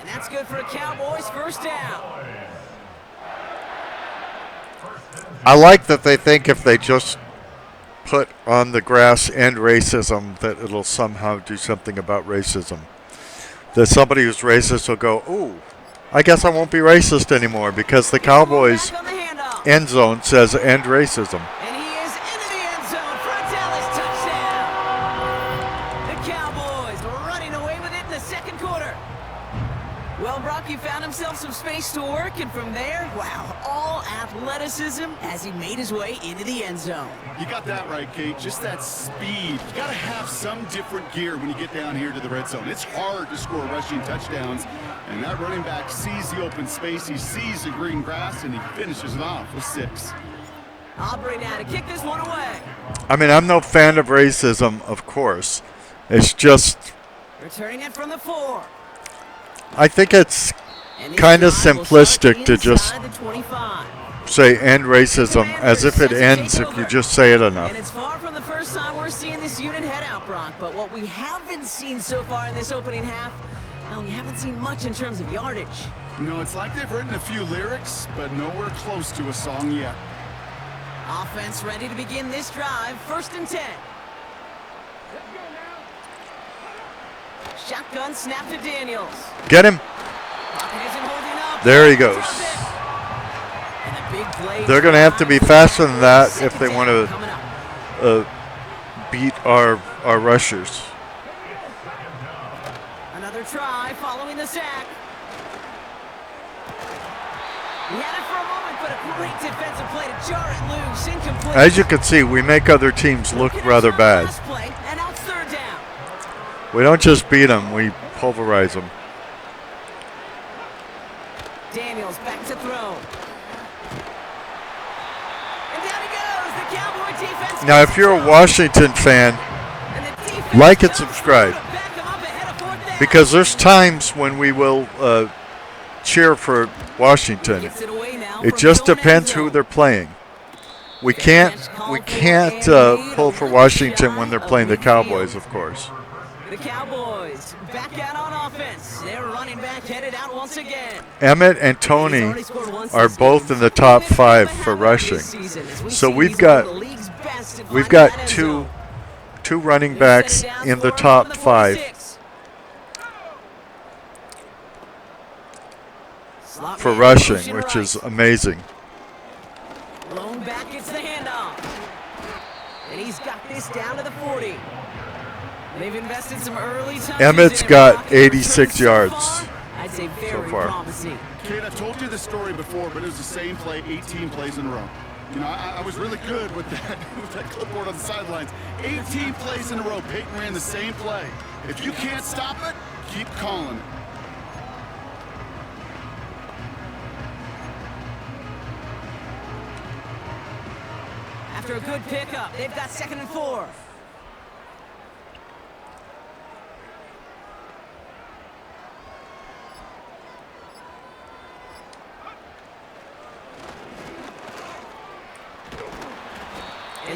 And that's good for a Cowboys 1st down. I like that they think if they just put on the grass and racism that it'll somehow do something about racism. That somebody who's racist will go, ooh, I guess I won't be racist anymore because the Cowboys Back on the handoff. end zone says end racism. And he is into the end zone for a Dallas touchdown. The Cowboys running away with it in the 2nd quarter. Well, Brock, he found himself some space to work, and from there, wow, all athleticism as he made his way into the end zone. You got that right, Kate. Just that speed. You got to have some different gear when you get down here to the red zone. It's hard to score rushing touchdowns, and that running back sees the open space, he sees the green grass, and he finishes it off with 6. Aubrey now to kick this one away. I mean, I'm no fan of racism, of course. It's just, Returning it from the 4. I think it's And this kind of drive will start simplistic to just inside the 25. say end racism as if it ends if you just say it enough. And it's far from the first time we're seeing this unit head out, Brock. But what we haven't seen so far in this opening half, well, we haven't seen much in terms of yardage. You know, it's like they've written a few lyrics, but nowhere close to a song yet. Offense ready to begin this drive. 1st and 10. Shotgun snap to Daniels. Get him. Pocket isn't holding up. There he goes. And a big play. They're going to have to be faster than that if they want Coming up. to beat our rushers. Another try following the sack. He had it for a moment, but a great defensive play to jar it loose. Incomplete. As you can see, we make other teams look rather bad. Last play, and now it's 3rd down. We don't just beat them, we pulverize them. Daniels back to throw. And down he goes. The Cowboy defense. Now, if you're a Washington fan, like and subscribe, because there's times when we will cheer for Washington. It just depends who they're playing. We can't pull for Washington when they're playing the Cowboys, of course. The Cowboys back out on offense. They're running back headed out once again. Emmett and Tony are both in the top 5 for rushing. So we've got two running backs in the top 5 for rushing, which is amazing. Lone back gets the handoff. And he's got this down to the 40. They've invested some early time. Emmett's got 86 yards I'd say very so far. promising. Kid, I told you this story before, but it was the same play 18 plays in a row. You know, I was really good with that clipboard on the sidelines. 18 plays in a row, Peyton ran the same play. If you can't stop it, keep calling it. After a good pickup, they've got 2nd and 4.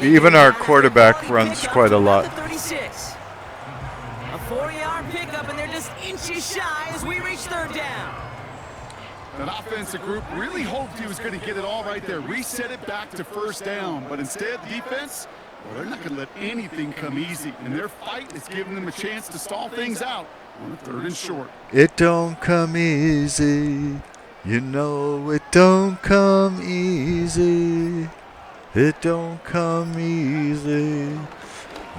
Even our quarterback runs quite a lot. 36. A 4-yard pickup, and they're just inches shy as we reach 3rd down. That offensive group really hoped he was going to get it all right there, reset it back to 1st down. But instead, defense, well, they're not going to let anything come easy. And their fight is giving them a chance to stall things out on a 3rd and short. It don't come easy. You know it don't come easy. It don't come easy.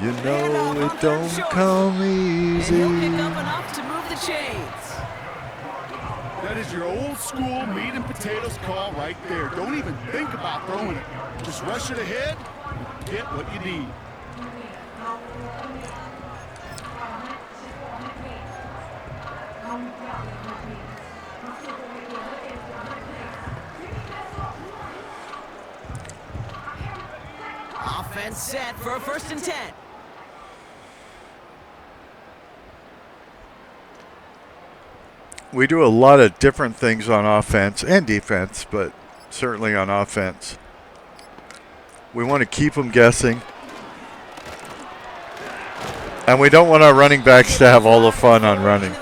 You know it don't come easy. And he'll pick up enough to move the chains. That is your old school meat and potatoes call right there. Don't even think about throwing it. Just rush it ahead and get what you need. Offense set for a 1st and 10. We do a lot of different things on offense and defense, but certainly on offense. We want to keep them guessing. And we don't want our running backs to have all the fun on running.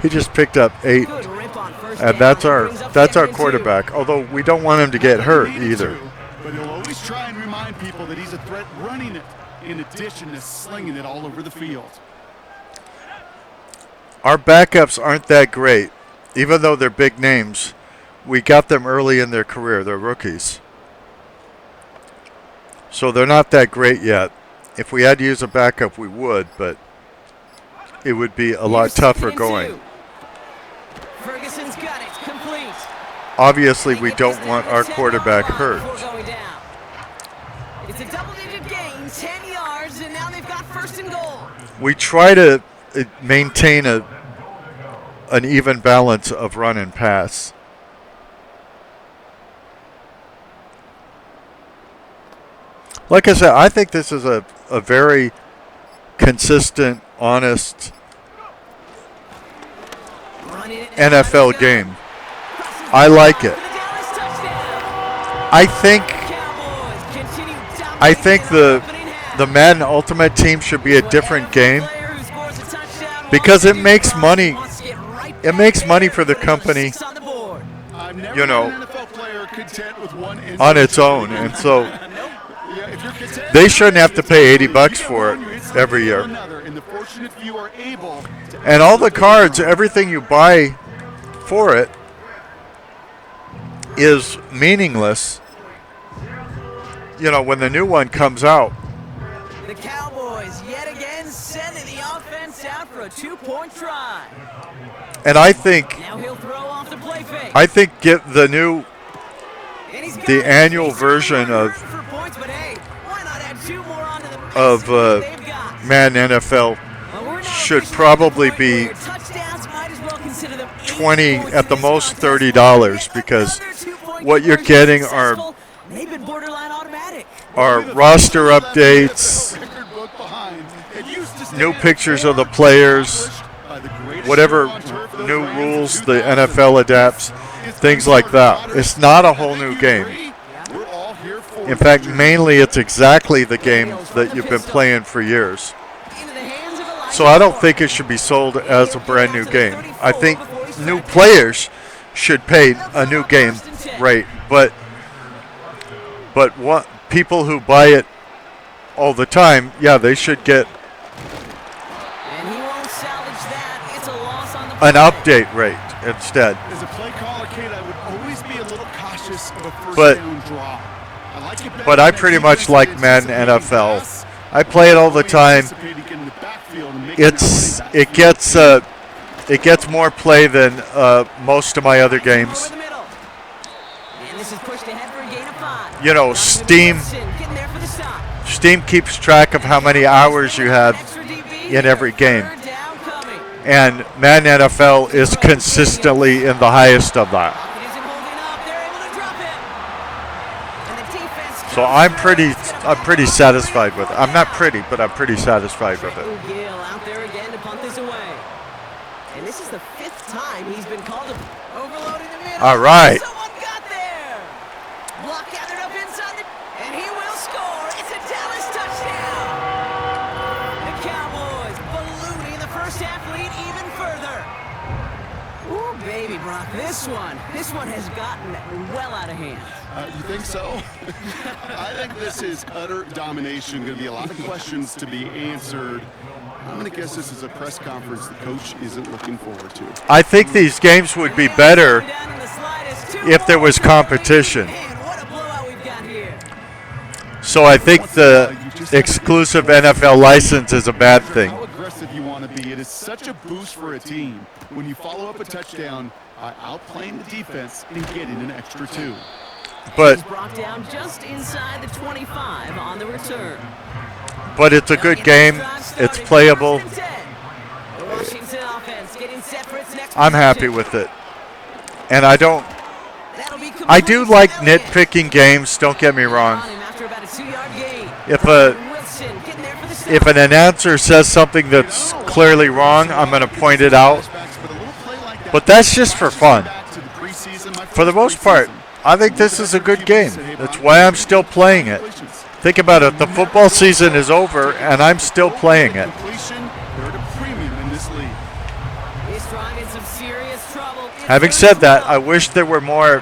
He just picked up 8, and that's our quarterback, although we don't want him to get hurt either. But he'll always try and remind people that he's a threat running it, in addition to slinging it all over the field. Our backups aren't that great. Even though they're big names, we got them early in their career. They're rookies. So they're not that great yet. If we had to use a backup, we would, but it would be a lot tougher going. Ferguson's got it. Complete. Obviously, we don't want our quarterback hurt. It's a double-digit gain, 10 yards, and now they've got 1st and goal. We try to maintain an even balance of run and pass. Like I said, I think this is a very consistent, honest NFL game. I like it. I think Cowboys continue I think dominating their opening half. the Madden Ultimate Team should be a different game Player who scores a touchdown because it wants to makes do money. wants to get right It back makes money there. for the Put another company, 6 on the board. I've never you know, been an NFL player content with one on its own, and so Yeah, if you're content, they shouldn't have to pay $80 for it every year. And the fortunate few are able to And all the cards, everything you buy for it is meaningless. You know, when the new one comes out. The Cowboys yet again sending the offense out for a 2-point try. And I think Now he'll throw off the play fake. get the new And he's got the it. annual He's version gonna of for points, but hey, why not add 2 more onto the mess of they've got? Madden NFL Well, we're now should officially probably at the point be where touchdowns might as well consider them 20 points at the in this most contest. $30 because Another 2-point what you're conversion getting are successful. They've been borderline automatic. roster updates, new pictures of the players, whatever new rules the NFL adapts, things like that. It's not a whole new game. In fact, mainly it's exactly the game that you've been playing for years. Into the hands of Elijah So I don't Moore. think it should be sold as a brand new game. I think new players should pay a new game rate, but what people who buy it all the time, yeah, they should get And he won't salvage that. It's a loss on the an play. update rate instead. As a play caller, Kate, I would always be a little cautious of a first But- down draw. I like it better But I when pretty that much defense like is Madden anticipating NFL. pass. I play it all the time. Anticipating getting the backfield and making that It's running back. it gets more play than most of my other games. Over the middle. And this is pushed ahead for a gain of 5. You know, Donovan Steam Wilson getting there for the stop. Steam keeps track of how many hours you have Extra DB in every here. game. Third down coming. and Madden NFL is consistently in the highest of that. It isn't holding up. They're able to drop it. And the defense So I'm pretty satisfied with it. I'm not pretty, but I'm pretty satisfied with it. Trenton Gill out there again to punt this away. And this is the 5th time he's been called overloading the middle. All right. Someone got there. Block gathered up inside the, and he will score. It's a Dallas touchdown. The Cowboys ballooning the first half lead even further. Ooh, baby, Brock, this one has gotten well out of hand. You think so? I think this is utter domination. Going to be a lot of questions to be answered. I'm going to guess this is a press conference the coach isn't looking forward to. I think these games would be better if there was competition. Man, what a blowout we've got here. So I think the exclusive NFL license is a bad thing. How aggressive you want to be. It is such a boost for a team when you follow up a touchdown by outplaying the defense and getting an extra 2. But He's brought down just inside the 25 on the return. it's a good game. It's playable. The Washington offense getting set for its next I'm happy possession. with it. And I do That'll be like complete nitpicking games, don't get me wrong. on him after about a 2-yard gain. If Wilson getting there for the stop. if an announcer says something that's clearly wrong, I'm going to point it out. But that's just for fun. For the most part, I think this is a good game. That's why I'm still playing it. Think about it. The football season is over, and I'm still playing it. They're at a premium in this league. He's trying in some serious trouble. It's Having first said that, down. I wish there were more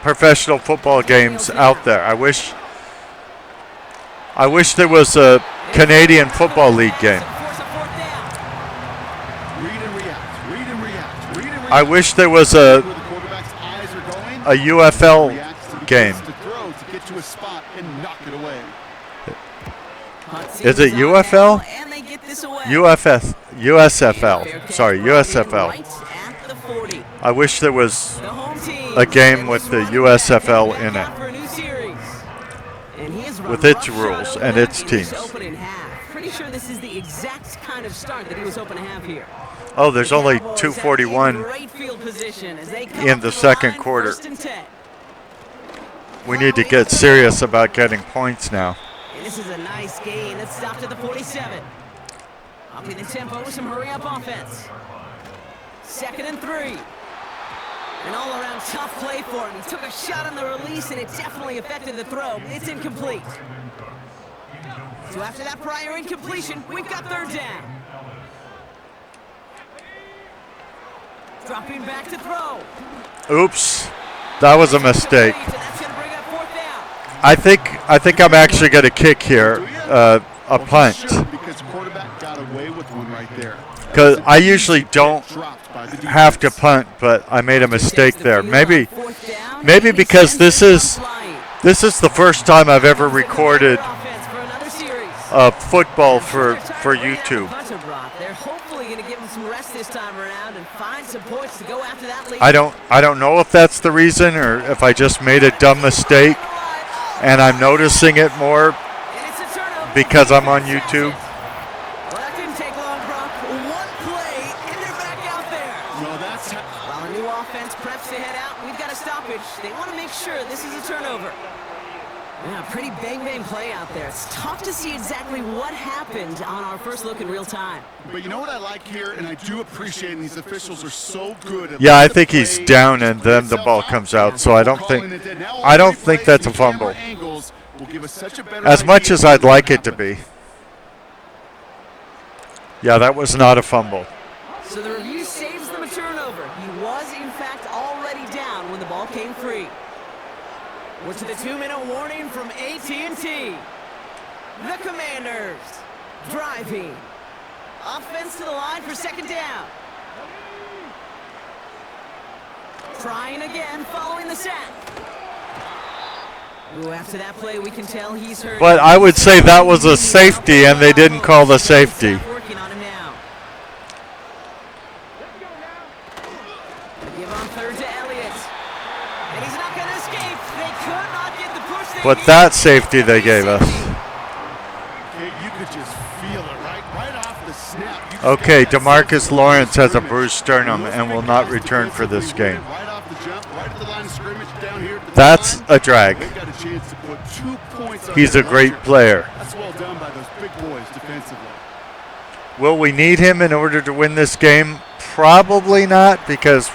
professional football games out there. I wish there was a Canadian Football League game. Force a 4th down. Read and react. Read and react. Read and react. I wish there was a Where the quarterback's eyes are going. a UFL Reacts to the game. chance to throw to get to a spot and knock it away. Is it UFL? And they get this away. USFL. Sorry, USFL. Right at the 40. I wish there was The home team a game with the USFL in back out it. for a new series. And he has run With its roughshod rules over and that its in this teams. opening half. Pretty sure this is the exact kind of start that he was hoping to have here. Oh, there's only Cowboys have 2:41 in great field position as they come in up the to second line, quarter. 1st and 10. We need to get serious about getting points now. And this is a nice gain. Let's stop to the 47. Upping the tempo with some hurry-up offense. 2nd and 3. An all-around tough play for him. He took a shot on the release, and it definitely affected the throw. It's incomplete. So after that prior incompletion, we've got third down. Dropping back to throw. Oops. That was a mistake. And that's going to bring up fourth down. I think I'm actually going to kick here, a punt. Because the quarterback got away with one right there. Because I usually don't have to punt, but I made a mistake there. Maybe because this is the first time I've ever recorded football for YouTube. They're hopefully going to give him some rest this time around and find some points to go after that lead. I don't know if that's the reason or if I just made a dumb mistake and I'm noticing it more because I'm on YouTube. Well, that didn't take long, Brock. One play, and they're back out there. No, that's... While a new offense preps to head out, we've got a stoppage. They want to make sure this is a turnover. Yeah, pretty bang-bang play out there. It's tough to see exactly what happened on our first look in real time. But you know what I like here, and I do appreciate, and these officials are so good at... Yeah, I think he's down and then the ball comes out, so I don't think that's a fumble. As much as I'd like it to be. Yeah, that was not a fumble. So the review saves them a turnover. He was, in fact, already down when the ball came free. We're to the 2-minute warning from AT&T. The Commanders driving. Offense to the line for second down. Trying again following the sack. Ooh, after that play, we can tell he's hurt. But I would say that was a safety, and they didn't call the safety. Working on him now. Give on third to Elliott. And he's not going to escape. They could not get the push. But that safety they gave us. You could just feel it right off the snap. Okay, DeMarcus Lawrence has a bruised sternum and will not return for this game. Right off the jump, right at the line of scrimmage down here. That's a drag. They've got a chance to put 2 points on He's a great player. That's well done by those big boys defensively. Will we need him in order to win this game? Probably not, because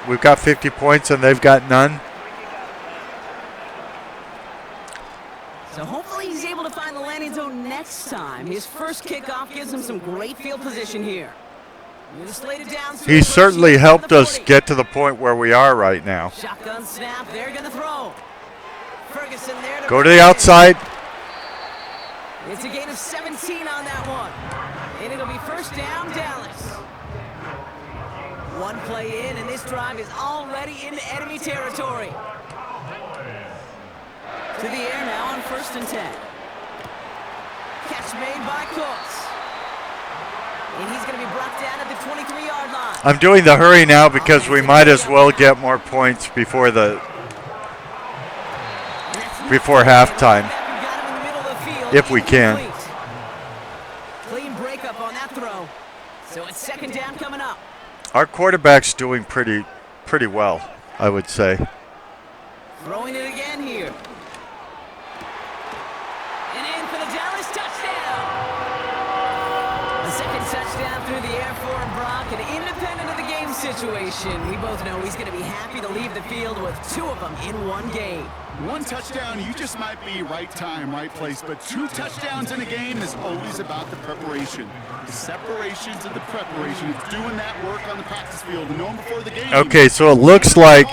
we've got 50 points and they've got none. So hopefully he's able to find the landing zone next time. His first kickoff gives him some great field position here. He certainly helped us get to the point where we are right now. Shotgun snap, they're going to throw. Ferguson there. Go to the outside. It's a gain of 17 on that one. And it'll be first down, Dallas. One play in, and this drive is already into enemy territory. To the air now on 1st and 10. Catch made by Cooks. And he's going to be brought down at the 23-yard line. I'm doing the hurry now because we might as well get more points before halftime, if we can. Clean breakup on that throw. So it's second down coming up. Our quarterback's doing pretty well, I would say. Throwing it again here. And in for the Dallas touchdown. A second touchdown through the air for him, Brock. And independent of the game situation, we both know he's going to be happy to leave the field with 2 of them in one game. 1 touchdown, you just might be right time, right place. But 2 touchdowns in a game is always about the preparation. The separations and the preparation. It's doing that work on the practice field and knowing before the game. Okay, so it looks like,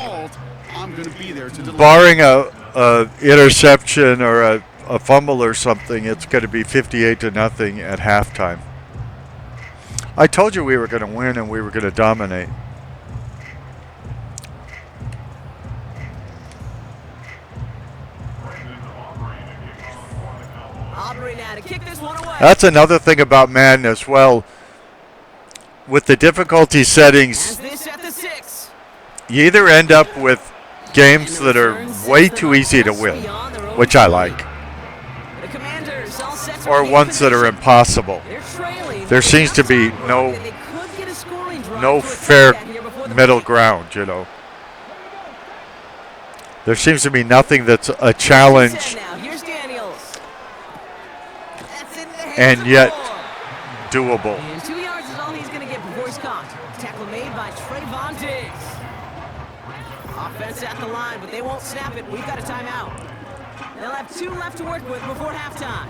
I'm going to be there to deliver. barring a interception or a fumble or something, it's going to be 58-0 at halftime. I told you we were going to win and we were going to dominate. Aubrey now to kick this one away. That's another thing about Madden as well. With the difficulty settings, This at the 6. you either end up with games that are way too easy to win, which I like, The Commanders all set to or begin ones that are possession. impossible. They're trailing. There seems to be no They could get a scoring drive no to a fair touchdown here before the middle break. ground, you know. There seems to be nothing that's a challenge Now, here's Daniels. That's in the hands and of yet Moore. doable. And 2 yards is all he's going to get before he's caught. Tackle made by Trayvon Diggs. Offense at the line, but they won't snap it. We've got a timeout. They'll have 2 left to work with before halftime.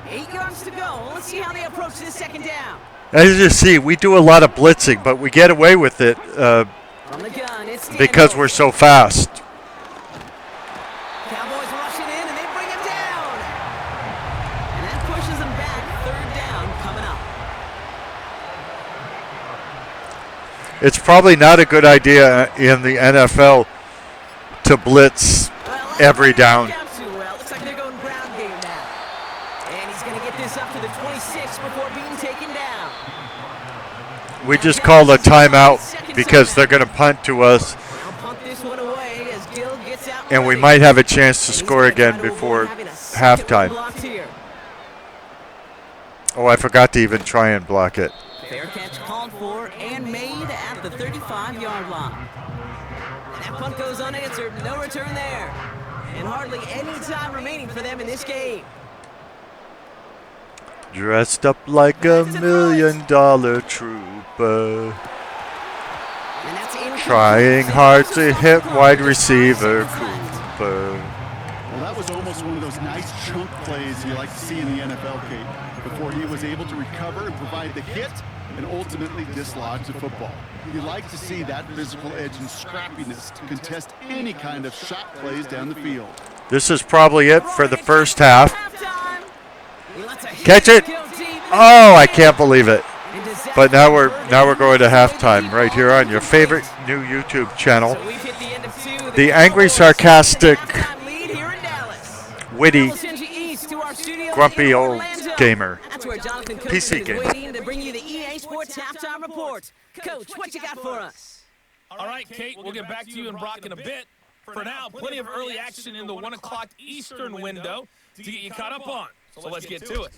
8 yards to go. Let's see how they approach this second down. As you see, we do a lot of blitzing, but we get away with it From the gun, it's because we're so fast. Cowboys rushing in, and they bring him down. And that pushes them back. 3rd down coming up. It's probably not a good idea in the NFL to blitz every down. Looks like they're going ground game now. And he's going to get this up to the 26 before being taken down. We just called a timeout because they're going to punt to us, They'll punt this one away as Gill gets out. and we might have a chance to score again before halftime. Oh, I forgot to even try and block it. Fair catch called for and made at the 35-yard line. And that punt goes unanswered. No return there. And hardly any time remaining for them in this game. Dressed up like a $1 million trooper, And that's incomplete. trying hard to hit wide receiver Cooper. Well, that was almost one of those nice chunk plays you like to see in the NFL, Kate, before he was able to recover and provide the hit and ultimately dislodge the football. You like to see that physical edge and scrappiness to contest any kind of shot plays down the field. This is probably it for the first half. Halftime. He lets a hit Catch it! go deep. Oh, I can't believe it. And does that But now convert we're going to into halftime a right here on your favorite new YouTube channel. So we've hit the end of 2. The angry, sarcastic, Halftime lead here in Dallas. witty, East to our studios grumpy in old Orlando. gamer. That's where Jonathan Coach PC is gamer. waiting to bring you the EA Sports Halftime Report. Coach, what you got for us? All right, Kate, we'll get back to you and Brock in a bit. For now, plenty of early action in the 1 o'clock Eastern window to get you caught up on. So let's get to it.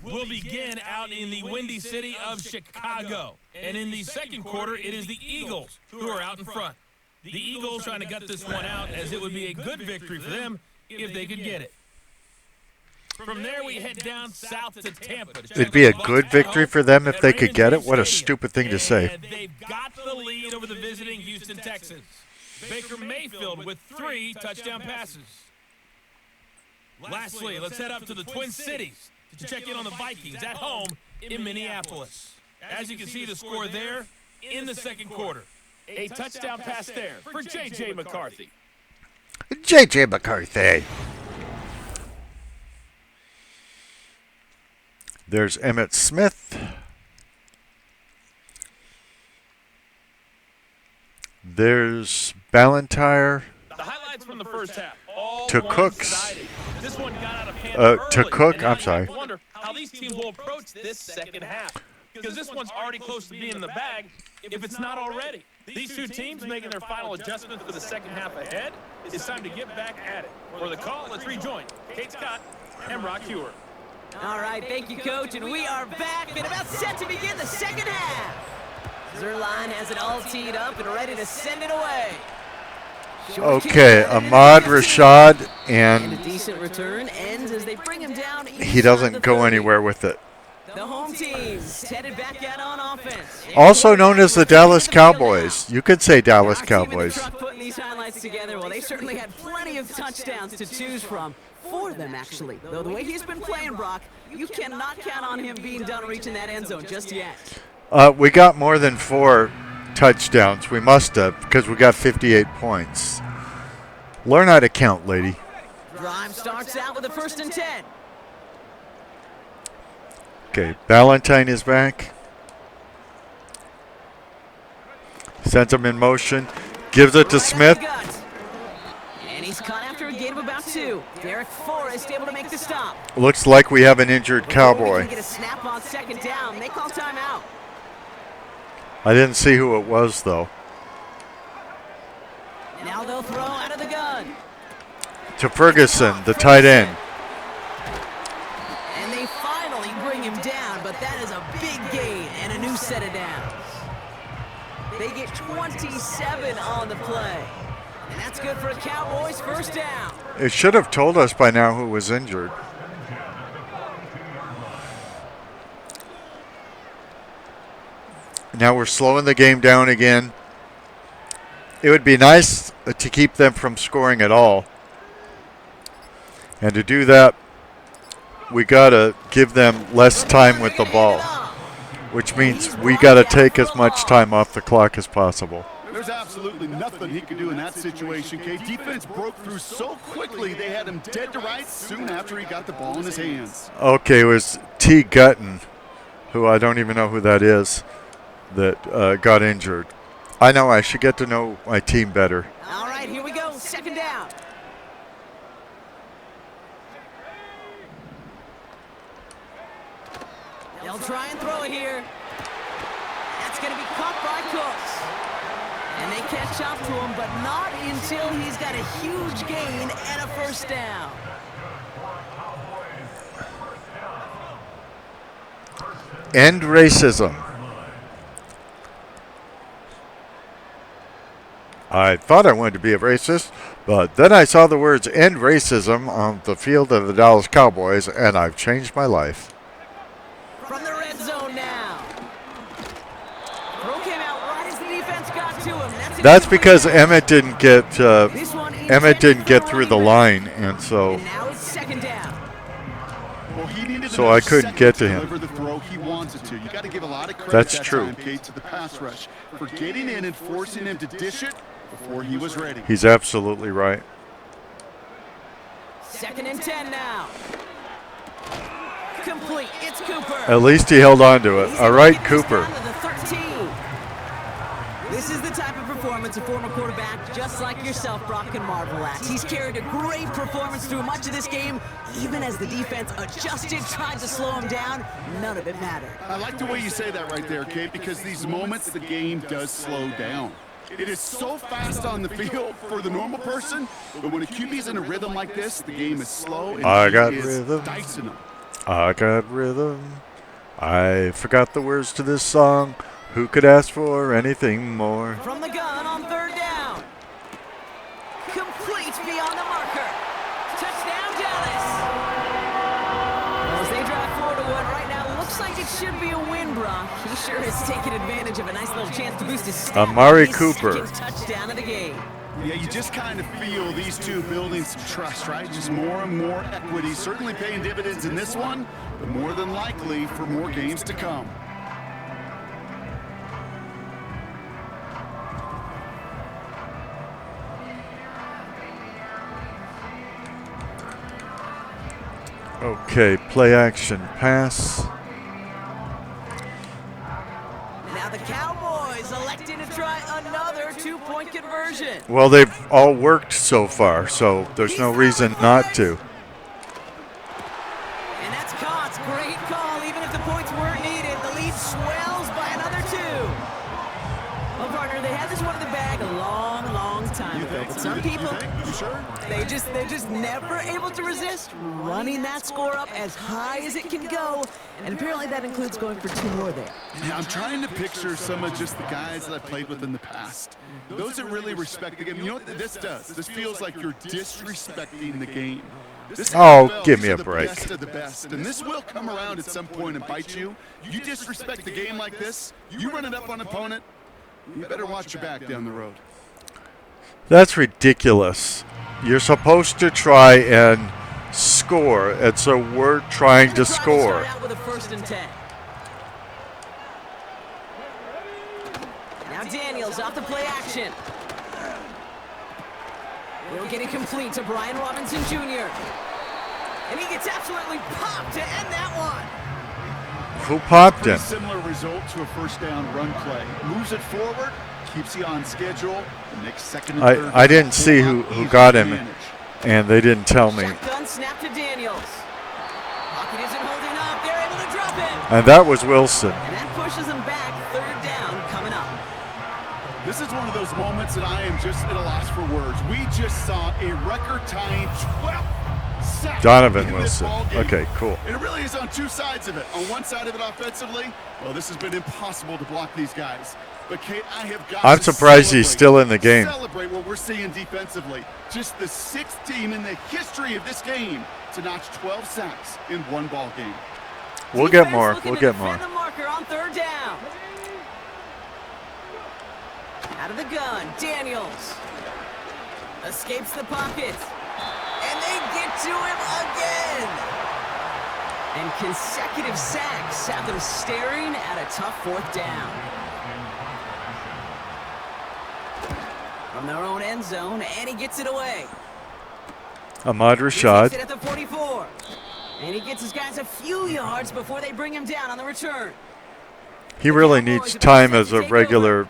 We'll begin out in the windy city of Chicago. And in the second quarter, it is the Eagles who are out in front. The Eagles trying to gut this one out as it would be a good victory for them if they could get it. From there, we head down south to Tampa. It'd be a good victory for them if they could get it. What a stupid thing to say. And they've got the lead over the visiting Houston Texans. Baker Mayfield with 3 touchdown passes. Lastly, let's head up to the Twin Cities to check in on the Vikings at home in Minneapolis. As you can see the score there in the second quarter. A touchdown pass there for J.J. McCarthy. J.J. McCarthy. There's Emmitt Smith. There's Ballantyre. The highlights from the first half. All To Cooks. one-sided. This one got out of hand To early, Cook, and now I'm you sorry. have to wonder how these teams will approach this second half. Because this one's already close to being in the bag, if it's not already. These two teams making their final adjustments for the second half ahead. It's time to get back at it. For the call, let's rejoin Kate Scott and Brock Hewer. All right, thank you, Coach, and we are back and about set to begin the second half. Zerline has it all teed up and ready to send it away. Short kick Okay, out into the Ahmad end zone. Rashad, And a and decent return ends as they bring him down. he doesn't go anywhere with it. The home team's headed back out on offense. Also known as the Dallas Cowboys. You could say Dallas Our team in the Cowboys. truck putting these highlights together. Well, they certainly had plenty of touchdowns to choose from. 4 of them, actually. Though the way he's been playing, Brock, you cannot count on him being done reaching that end zone just yet. We got more than 4 touchdowns. We must have, because we got 58 points. Learn how to count, lady. Drive starts out with a 1st and 10. Okay, Ballantyne is back. Sends him in motion. Gives it to Smith. And he's caught after a gain of about 2. Derek Forrest able to make the stop. Looks like we have an injured Before we Cowboy. can get a snap on 2nd down. They call timeout. I didn't see who it was, though. Now they'll throw out of the gun. To Ferguson, the tight end. And they finally bring him down, but that is a big gain and a new set of downs. They get 27 on the play. And that's good for a Cowboys 1st down. It should have told us by now who was injured. Now we're slowing the game down again. it would be nice to keep them from scoring at all. And to do that, we got to give them less time with the ball, which means we got to take as much time off the clock as possible. There's absolutely nothing he could do in that situation, Kate. Defense broke through so quickly they had him dead to rights soon after he got the ball in his hands. Okay, it was T. Gutton, who I don't even know who that is, that got injured. I know I should get to know my team better. All right, here we go. Second down. They'll try and throw it here. That's going to be caught by Cooks. And they catch up to him, but not until he's got a huge gain and a first down. End racism. I thought I wanted to be a racist, but then I saw the words end racism on the field of the Dallas Cowboys, and I've changed my life. From the red zone now. Throw came out right as the defense got to him. That's because Emmett didn't get through the line, and so And now it's second down. Well, he needed So I couldn't second get to to him. deliver the throw he wanted to. You got to give a lot of credit That's that true. time, Kate, to the pass rush for getting in and forcing him to dish it before he was ready. he's absolutely right. Second and 10 now. Complete. It's Cooper. At least he held on to it. All right, Cooper. Down to the 13. This is the type of performance a former quarterback just like yourself, Brock, can marvel at. He's carried a great performance through much of this game. Even as the defense adjusted, tried to slow him down, none of it mattered. I like the way you say that right there, Kate, because these moments the game does slow down. It is so fast on the field for the normal person, but when a QB's in a rhythm like this, the game is slow and I he got is rhythm. dicing them. I got rhythm. I forgot the words to this song. Who could ask for anything more? From the gun on third down. Complete beyond the marker. Touchdown, Dallas. Well, as they drive forward to what right now looks like it should be a win, Brock. He sure has taken advantage of a nice little chance to boost his stats. Amari His Cooper. second touchdown of the game. Yeah, you just kind of feel these two building some trust, right? Just more and more equity, certainly paying dividends in this one, but more than likely for more games to come. Okay, play action pass. Now the Cowboys electing to try another two-point conversion. Well, they've all worked so far, so there's no reason not to. And that's Cott's great call. Even if the points weren't needed, the lead swells by another two. Well, partner, they had this one in the bag a long, long time ago. But some people, You sure? they're just never able to resist running that score up as high as it can go. And apparently that includes going for two more there. Yeah, I'm trying to picture some of just the guys that I played with in the past. Those that really respect the game. You know what this does? This feels like you're disrespecting the game. This Oh, NFL, give these me are a the break. Best of the best, and this will come around at some point and bite you. You disrespect the game like this, you run it up on an opponent, you better watch your back down the road. That's ridiculous. You're supposed to try and score, and so we're trying to Try score. start out with a 1st and 10. Now Daniels off the play action. He'll get it complete to Brian Robinson Jr. And he gets absolutely popped to end that one. Who popped Pretty him? similar result to a first down run play. Moves it forward, keeps you on schedule. The next second and third I didn't down, see full who easy got him, advantage. and they didn't tell me. Shotgun snap to Daniels. Pocket isn't holding up. They're able to drop him. And that was Wilson. And that pushes him back. 3rd down coming up. This is one of those moments that I am just at a loss for words. We just saw a record-tying 12 sacks Donovan in this Wilson. ball game. Okay, cool. And it really is on two sides of it. On one side of it offensively, well, this has been impossible to block these guys. But Kate, I have got I'm to surprised he's celebrate- still in the game. Celebrate what we're seeing defensively. Just the 6th team in the history of this game to notch 12 sacks in one ball game. We'll get Defense more. looking We'll to get more. defend the marker on 3rd down. Out of the gun, Daniels. Escapes the pocket. And they get to him again. And consecutive sacks have them staring at a tough fourth down. From their own end zone, and he gets it away. Ahmad He takes Rashad. it at the 44. And he gets his guys a few yards before they bring him down on the return. He really needs time as a regular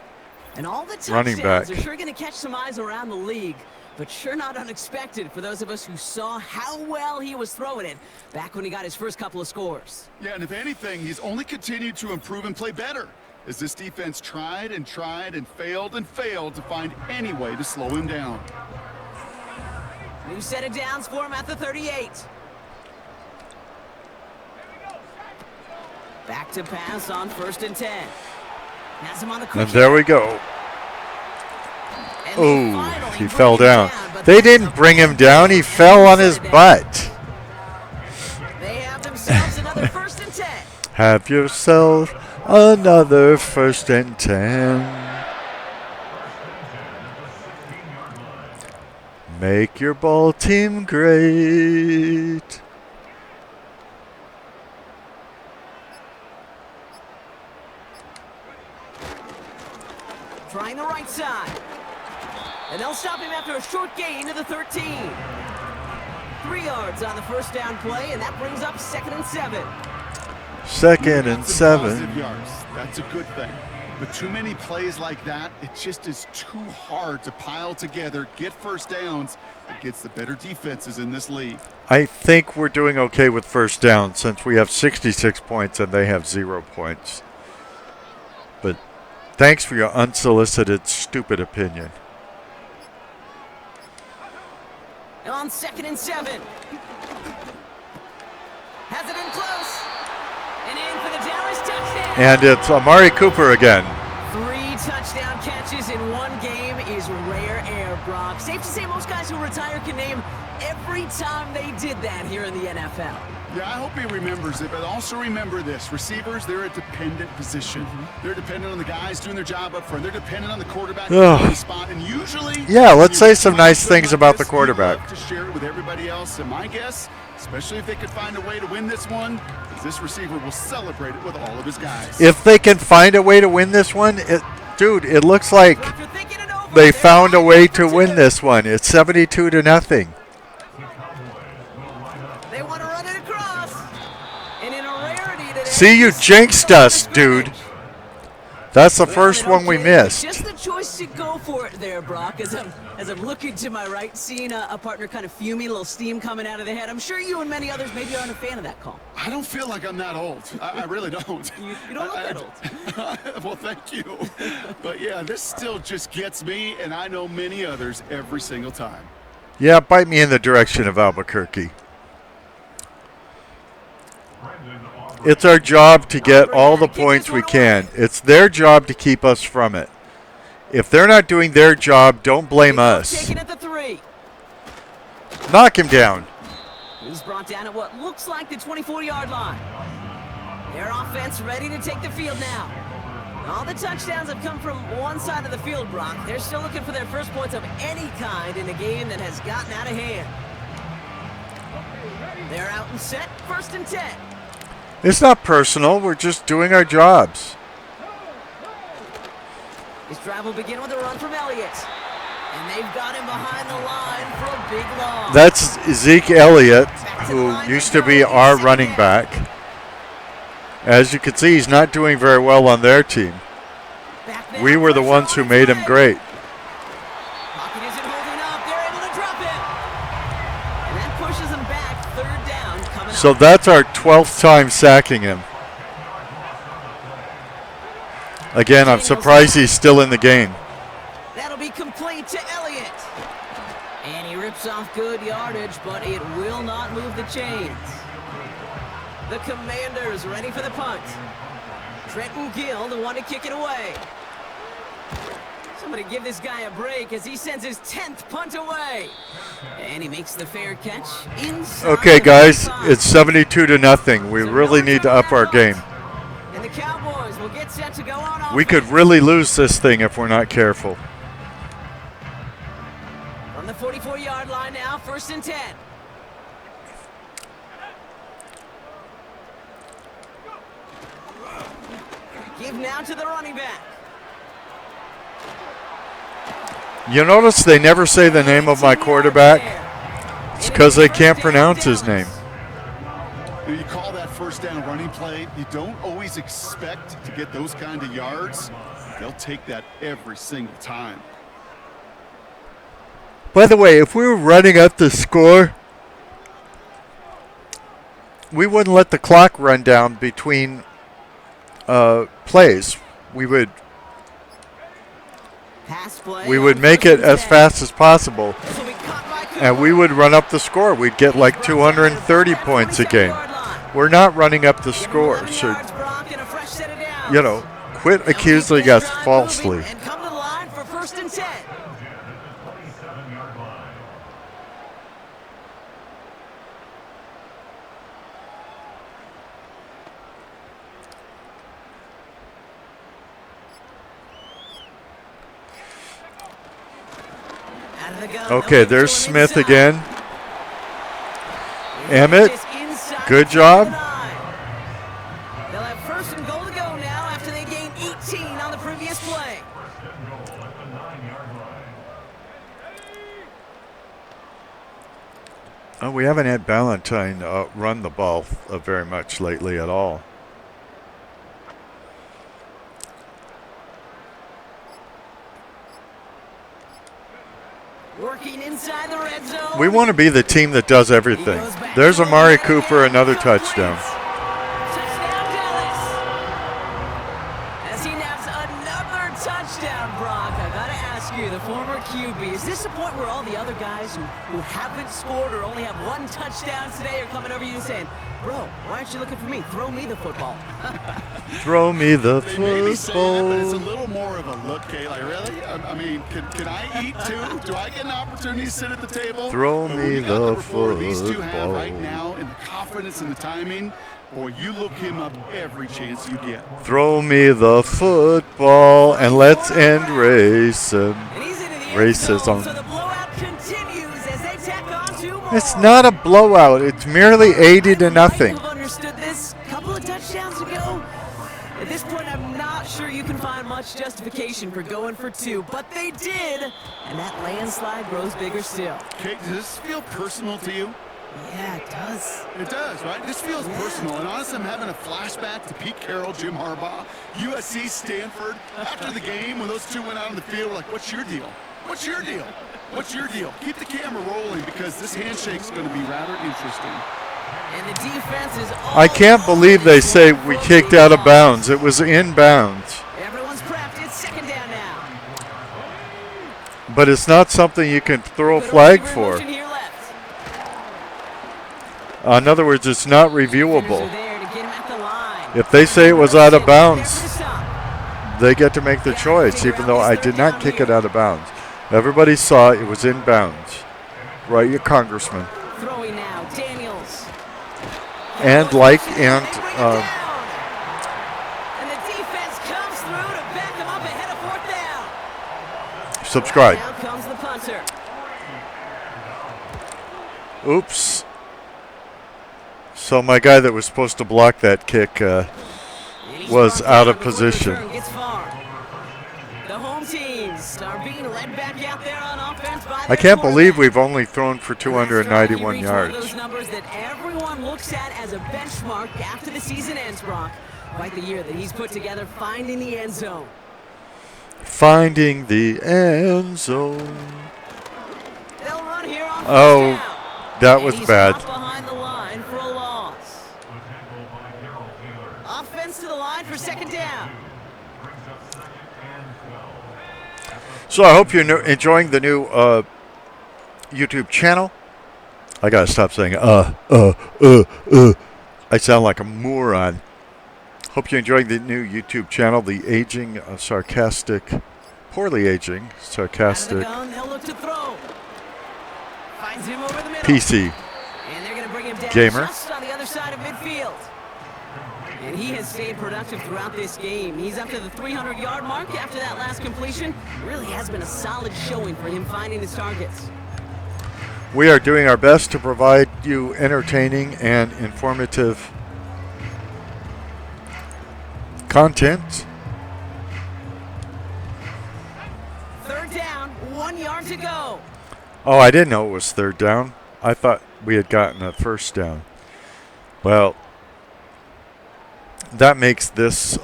And all the running touchdowns back. are sure going to catch some eyes around the league, but sure not unexpected for those of us who saw how well he was throwing it back when he got his first couple of scores. Yeah, and if anything, he's only continued to improve and play better as this defense tried and failed to find any way to slow him down. New set of downs for him at the 38. Back to pass on 1st and 10. Has him on the quick And there we go. and they Oh, finally he bring fell him down. but They that's didn't a bring him down. He fell on his butt. They have themselves another 1st and 10. Have yourself another 1st and 10. Make your ball team great. Trying the right side. And they'll stop him after a short gain to the 13. 3 yards on the first down play, and that brings up 2nd and 7. 2nd and Some positive 7. yards. That's a good thing. But too many plays like that, it just is too hard to pile together, get first downs against the better defenses in this league. I think we're doing okay with first down since we have 66 points and they have 0 points. But thanks for your unsolicited, stupid opinion. On 2nd and 7. Has it in close. And in for the Dallas touchdown. And it's Amari Cooper again. 3 touchdown catches in one game is rare air, Brock. Safe to say most guys who retire can name every time they did that here in the NFL. Yeah, I hope he remembers it, but also remember this. Receivers, they're a dependent position. They're dependent on the guys doing their job up front. They're dependent on the quarterback in the spot, and usually... Yeah, let's when say you some do nice something things like about the this, quarterback. you love to share it with everybody else, and my guess, especially if they could find a way to win this one, is this receiver will celebrate it with all of his guys. If they can find a way to win this one, dude, it looks like After thinking it over, they they're found a lined way up for to two. win this one. It's 72-0. They want to run it across. And in a rarity today, See, you this is jinxed the us, scrimmage. dude. That's the Well, first they one don't we get it, but missed. Just the choice to go for it there, Brock. As I'm looking to my right, seeing a partner kind of fuming, a little steam coming out of the head. I'm sure you and many others maybe aren't a fan of that call. I don't feel like I'm that old. I really don't. You don't look that old. Well, thank you. But yeah, this still just gets me, and I know many others every single time. Yeah, bite me in the direction of Albuquerque. It's our job to get all the points we can. It's their job to keep us from it. If they're not doing their job, don't blame us. Taken at the 3. Knock him down. He's brought down at what looks like the 24-yard line. Their offense ready to take the field now. All the touchdowns have come from one side of the field, Brock. They're still looking for their first points of any kind in a game that has gotten out of hand. They're out and set, 1st and 10. It's not personal. We're just doing our jobs. His drive will begin with a run from Elliott. And they've got him behind the line for a big loss. That's Zeke Elliott, who used to be our running back. As you can see, he's not doing very well on their team. Back now, We were the pressure ones on who his made him leg. great. Pocket isn't holding up. They're able to drop him. And that pushes him back. 3rd down coming So up. that's our 12th time sacking him. Again, I'm surprised he's still in the game. That'll be complete to Elliott. And he rips off good yardage, but it will not move the chains. The Commanders ready for the punt. Trenton Gill, the one to kick it away. Somebody give this guy a break as he sends his 10th punt away. And he makes the fair catch inside. Okay, the guys, 45. it's 72-0. We really need to up our game. And the Cowboys will get set to go on We could really lose this thing if we're not careful. On the 44-yard line now, 1st and 10. Give now to the running back. You notice they never say the name of my quarterback? It's because they can't pronounce his name. You call that first down running play. You don't always expect to get those kind of yards. They'll take that every single time. By the way, if we were running up the score, we wouldn't let the clock run down between plays. We would make it as fast as possible, and we would run up the score. We'd get like 230 points a game. We're not running up the score, so, you know, quit accusing us falsely. And come to the line for 1st and 10. Okay, there's Smith again. Emmett, good job. They'll have 1st and goal to go now after they gained 18 on the previous play. Oh, we haven't had Ballantyne run the ball very much lately at all. Working inside the red zone. We want to be the team that does everything. There's Amari Cooper, another touchdown. Touchdown, Dallas. As he naps another touchdown, Brock. I gotta ask you, the former QB, is this the point where all the other guys who haven't scored or only have 1 touchdown today are coming over you and saying, bro, why aren't you looking for me? Throw me the football. Throw me the They may be saying that, but it's a football. little more of a look, Kay. Like, really? I mean, can I eat too? Do I get an opportunity to sit at the table? Throw But me when you got the rapport these two have right football. now, and the confidence and the timing, boy, you look him up every chance you get. Throw me the football and let's end racing. And he's into the end zone, Racism. so the blowout continues as they tack on 2 more. It's not a blowout. It's merely 80 to nothing. Might have understood this a couple of touchdowns ago. At this point, I'm not sure you can find much justification for going for 2, but they did, and that landslide grows bigger still. Kate, does this feel personal to you? Yeah, it does. It does, right? This feels personal. And honestly, I'm having a flashback to Pete Carroll, Jim Harbaugh, USC, Stanford. After the game, when those two went out on the field, we're like, what's your deal? What's your deal? What's your deal? Keep the camera rolling because this handshake's going to be rather interesting. And the defense is all I can't believe they say we kicked out of bounds. It was in bounds. Everyone's prepped. It's 2nd down now. But it's not something you can throw a flag for. Motion here left. In other words, it's not Defenders reviewable. are there to get him at the line. If they say it was out of bounds, There for the stop. they get to make the choice, even though I did not kick it out of bounds. Everybody saw it was in bounds. Right, your congressman. Throwing now, Daniels. And And the defense comes through to back him up ahead of 4th down. subscribe. Now comes the punter. Oops. So my guy that was supposed to block that kick And he's was brought out down of before the position. return gets far. The home teams are being led back out there on offense by I their can't believe quarterback. we've only thrown for 291 One of yards. those numbers that everyone looks at as a benchmark after the season ends, Brock. Quite the year that he's put together, finding the end zone. Finding the end zone. They'll run here on Oh, first down. that And was he's bad. dropped behind the line for a loss. Offense to the line for 2nd down. So I hope you're enjoying the new YouTube channel. I gotta stop saying I sound like a moron. Hope you're enjoying the new YouTube channel, the aging, sarcastic, poorly aging, Out of the sarcastic gun, they'll look to throw. Finds him over the middle. PC And they're going to bring him down Gamer. just on the other side of midfield. And he has stayed productive throughout this game. He's up to the 300-yard mark after that last completion. Really has been a solid showing for him finding his targets. We are doing our best to provide you entertaining and informative content. 3rd down, 1 yard to go. Oh, I didn't know it was 3rd down. I thought we had gotten a 1st down. Well, that makes this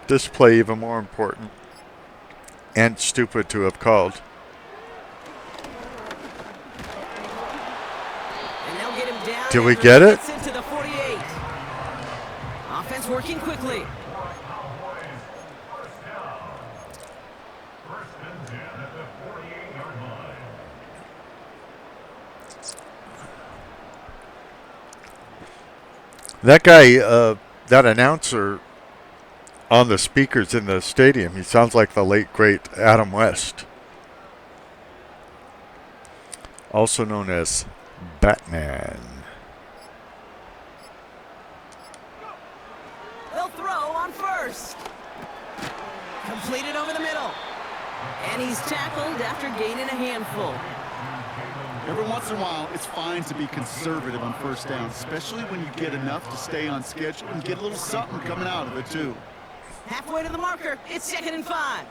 this play even more important and stupid to have called. And they'll get him down. Did we get it? Into the 48. Offense working quickly. That guy, that announcer on the speakers in the stadium, he sounds like the late, great Adam West. Also known as Batman. They'll throw on 1st. Completed over the middle. And he's tackled after gaining a handful. Every once in a while, it's fine to be conservative on 1st down, especially when you get enough to stay on schedule and get a little something coming out of it, too. Halfway to the marker. It's 2nd and 5.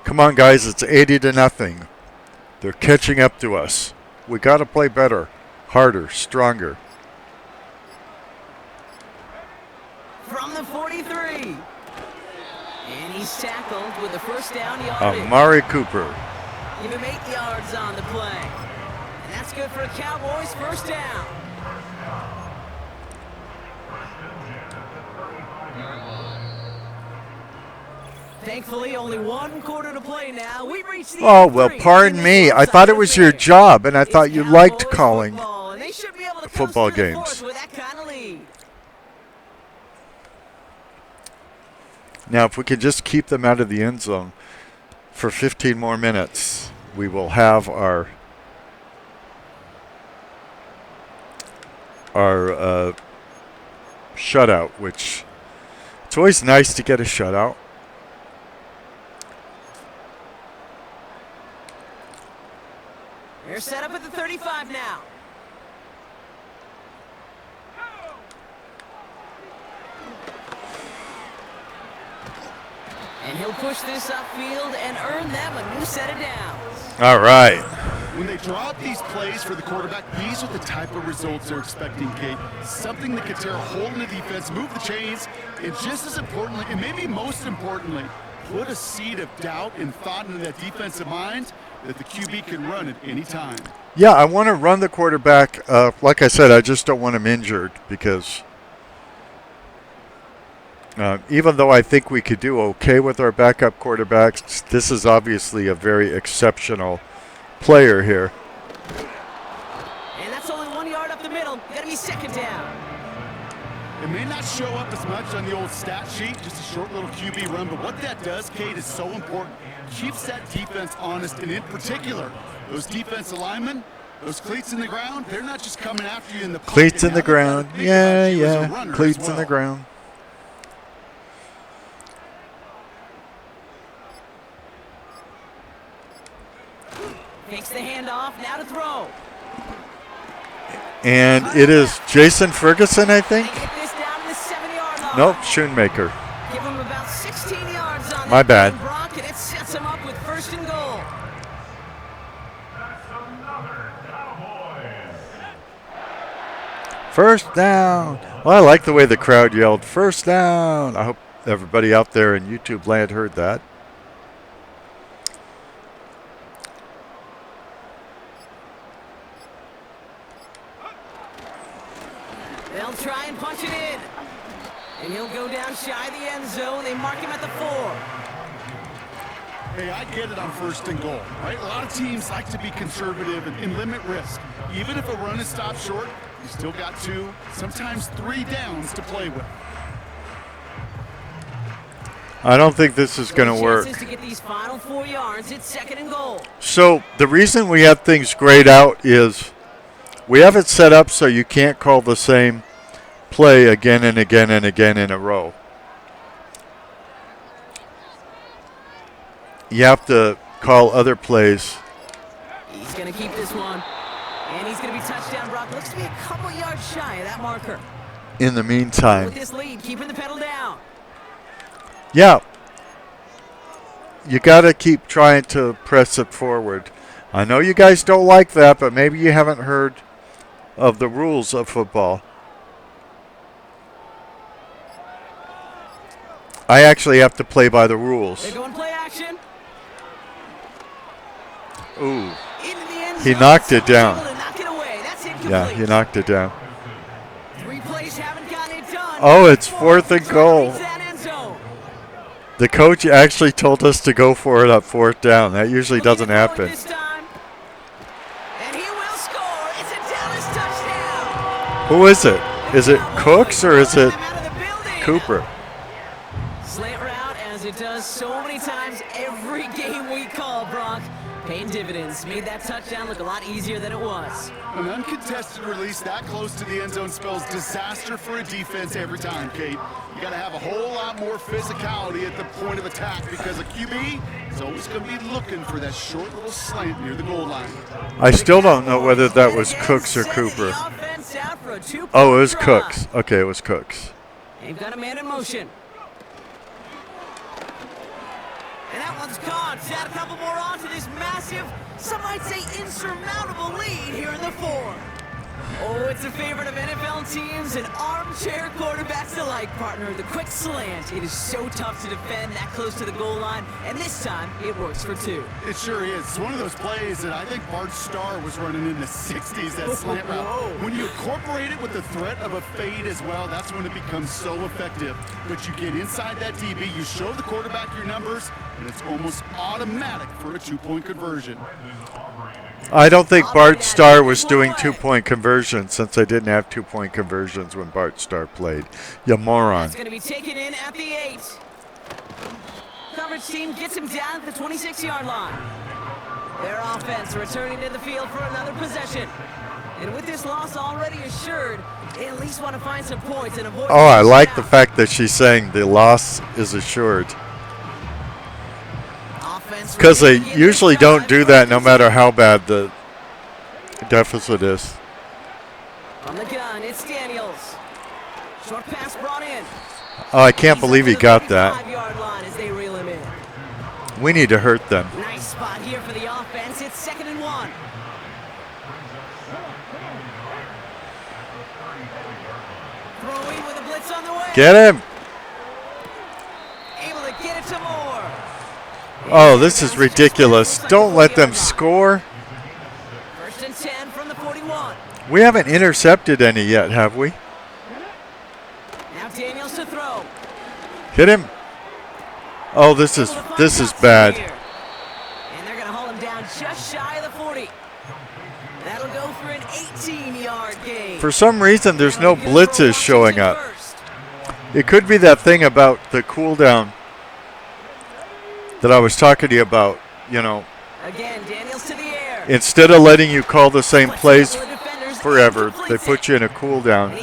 Come on, guys, it's 80-0. They're catching up to us. We got to play better, harder, stronger. From the 43. And he's tackled with the 1st down yardage. Amari Cooper. Give him 8 yards on the play. And that's good for a Cowboys 1st down. Thankfully, only 1 quarter to play now. We've reached the Oh, well, pardon me. I thought it was your job, and I thought you liked calling football games. With that kind of lead. Now, if we could just keep them out of the end zone for 15 more minutes, we will have our shutout, which it's always nice to get a shutout. They're set up at the 35 now. And he'll push this upfield and earn them a new set of downs. All right. When they draw up these plays for the quarterback, these are the type of results they're expecting, Kate. Something that can tear a hole in the defense, move the chains, and just as importantly, and maybe most importantly, put a seed of doubt and thought into that defensive mind that the QB can run at any time. Yeah, I want to run the quarterback. Like I said, I just don't want him injured because even though I think we could do okay with our backup quarterbacks, this is obviously a very exceptional player here. And that's only 1 yard up the middle. Got to be 2nd down. It may not show up as much on the old stat sheet, just a short little QB run, but what that does, Kate, is so important. Keeps that defense honest, and in particular, those defensive linemen, those cleats in the ground, they're not just coming after you in the pocket. Cleats in the ground. Yeah. Cleats in the ground. Takes the handoff, now to throw. And it is Jason Ferguson, I think. They get this down to the 7-yard line. Nope, Schoonmaker. Give him about 16 yards on My that bad. play, Brock, and it sets him up with 1st and goal. First down. Well, I like the way the crowd yelled, first down. I hope everybody out there in YouTube land heard that. They'll try and punch it in. And he'll go down shy of the end zone. They mark him at the 4. Hey, I get it on 1st and goal, right? A lot of teams like to be conservative and limit risk. Even if a run is stopped short, you still got 2, sometimes 3 downs to play with. I don't think this is going to work. To get these final 4 yards, it's 2nd and goal. So the reason we have things grayed out is we have it set up so you can't call the same play again and again and again in a row. You have to call other plays. He's going to keep this one. And he's going to be touchdown, Brock. Looks to be a couple yards shy of that marker. In the meantime. With this lead, keeping the pedal down. Yeah. You got to keep trying to press it forward. I know you guys don't like that, but maybe you haven't heard of the rules of football. I actually have to play by the rules. They're going play action. Ooh. Into the end He zone. knocked it down. Knock it away. That's incomplete. Yeah, he knocked it down. 3 plays haven't gotten it done. Oh, it's 4th and goal. The coach actually told us to go for it at 4th down. That usually doesn't happen. And he will score. It's a Dallas touchdown. Who is it? Is it Cooks or is it Cooper? Slant route, as it does so many times every game we call, Brock. Paying dividends. Made that touchdown look a lot easier than it was. An uncontested release that close to the end zone spells disaster for a defense every time, Kate. You got to have a whole lot more physicality at the point of attack because a QB is always going to be looking for that short little slant near the goal line. I still don't know whether that was Cooks or Cooper. Oh, it was Cooks. Okay, it was Cooks. They've got a man in motion. And that one's gone. To add a couple more on to this massive, some might say insurmountable lead here in the 4th. Oh, it's a favorite of NFL teams and armchair quarterbacks alike, partner. The quick slant. It is so tough to defend that close to the goal line, and this time it works for 2. It sure is. It's one of those plays that I think Bart Starr was running in the 60s, that slant route. When you incorporate it with the threat of a fade as well, that's when it becomes so effective. But you get inside that DB, you show the quarterback your numbers, and it's almost automatic for a 2-point conversion. I don't think Bart Starr was doing 2-point conversions since I didn't have 2-point conversions when Bart Starr played. You moron. It's going to be taken in at the 8. Coverage team gets him down at the 26-yard line. Their offense returning to the field for another possession. And with this loss already assured, they at least want to find some points and avoid. Oh, I like the fact that she's saying the loss is assured. Because they usually don't do that no matter how bad the deficit is. On the gun, it's Daniels. Short pass brought in. Oh, I can't believe he got that. 5-yard line as they reel him in. We need to hurt them. Nice spot here for the offense. It's 2nd and 1. Throwing with a blitz on the way. Get him. Able to get it to Moore. Oh, this is ridiculous. Don't let them score. 1st and 10 from the 41. We haven't intercepted any yet, have we? Now Daniels to throw. Hit him. Oh, this is bad. And they're going to haul him down just shy of the 40. That'll go for an 18-yard gain. For some reason, there's no blitzes showing up. It could be that thing about the cooldown that I was talking to you about, you know. Again, Daniels to the air. Instead of letting you call the same plays forever, they put you in a cooldown.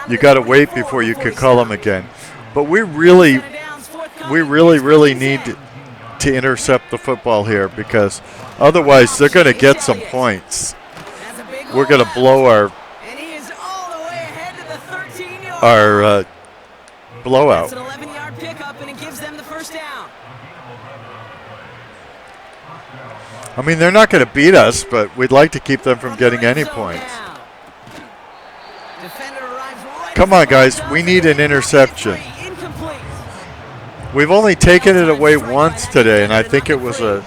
You got to wait before you can call them again. But we really need to intercept the football here because otherwise they're going to get some points. We're going to blow our blowout. It's an 11-yard pickup, and it gives them the first down. I mean, they're not going to beat us, but we'd like to keep them from getting any points. Come on, guys. We need an interception. We've only taken it away once today, and I think it was a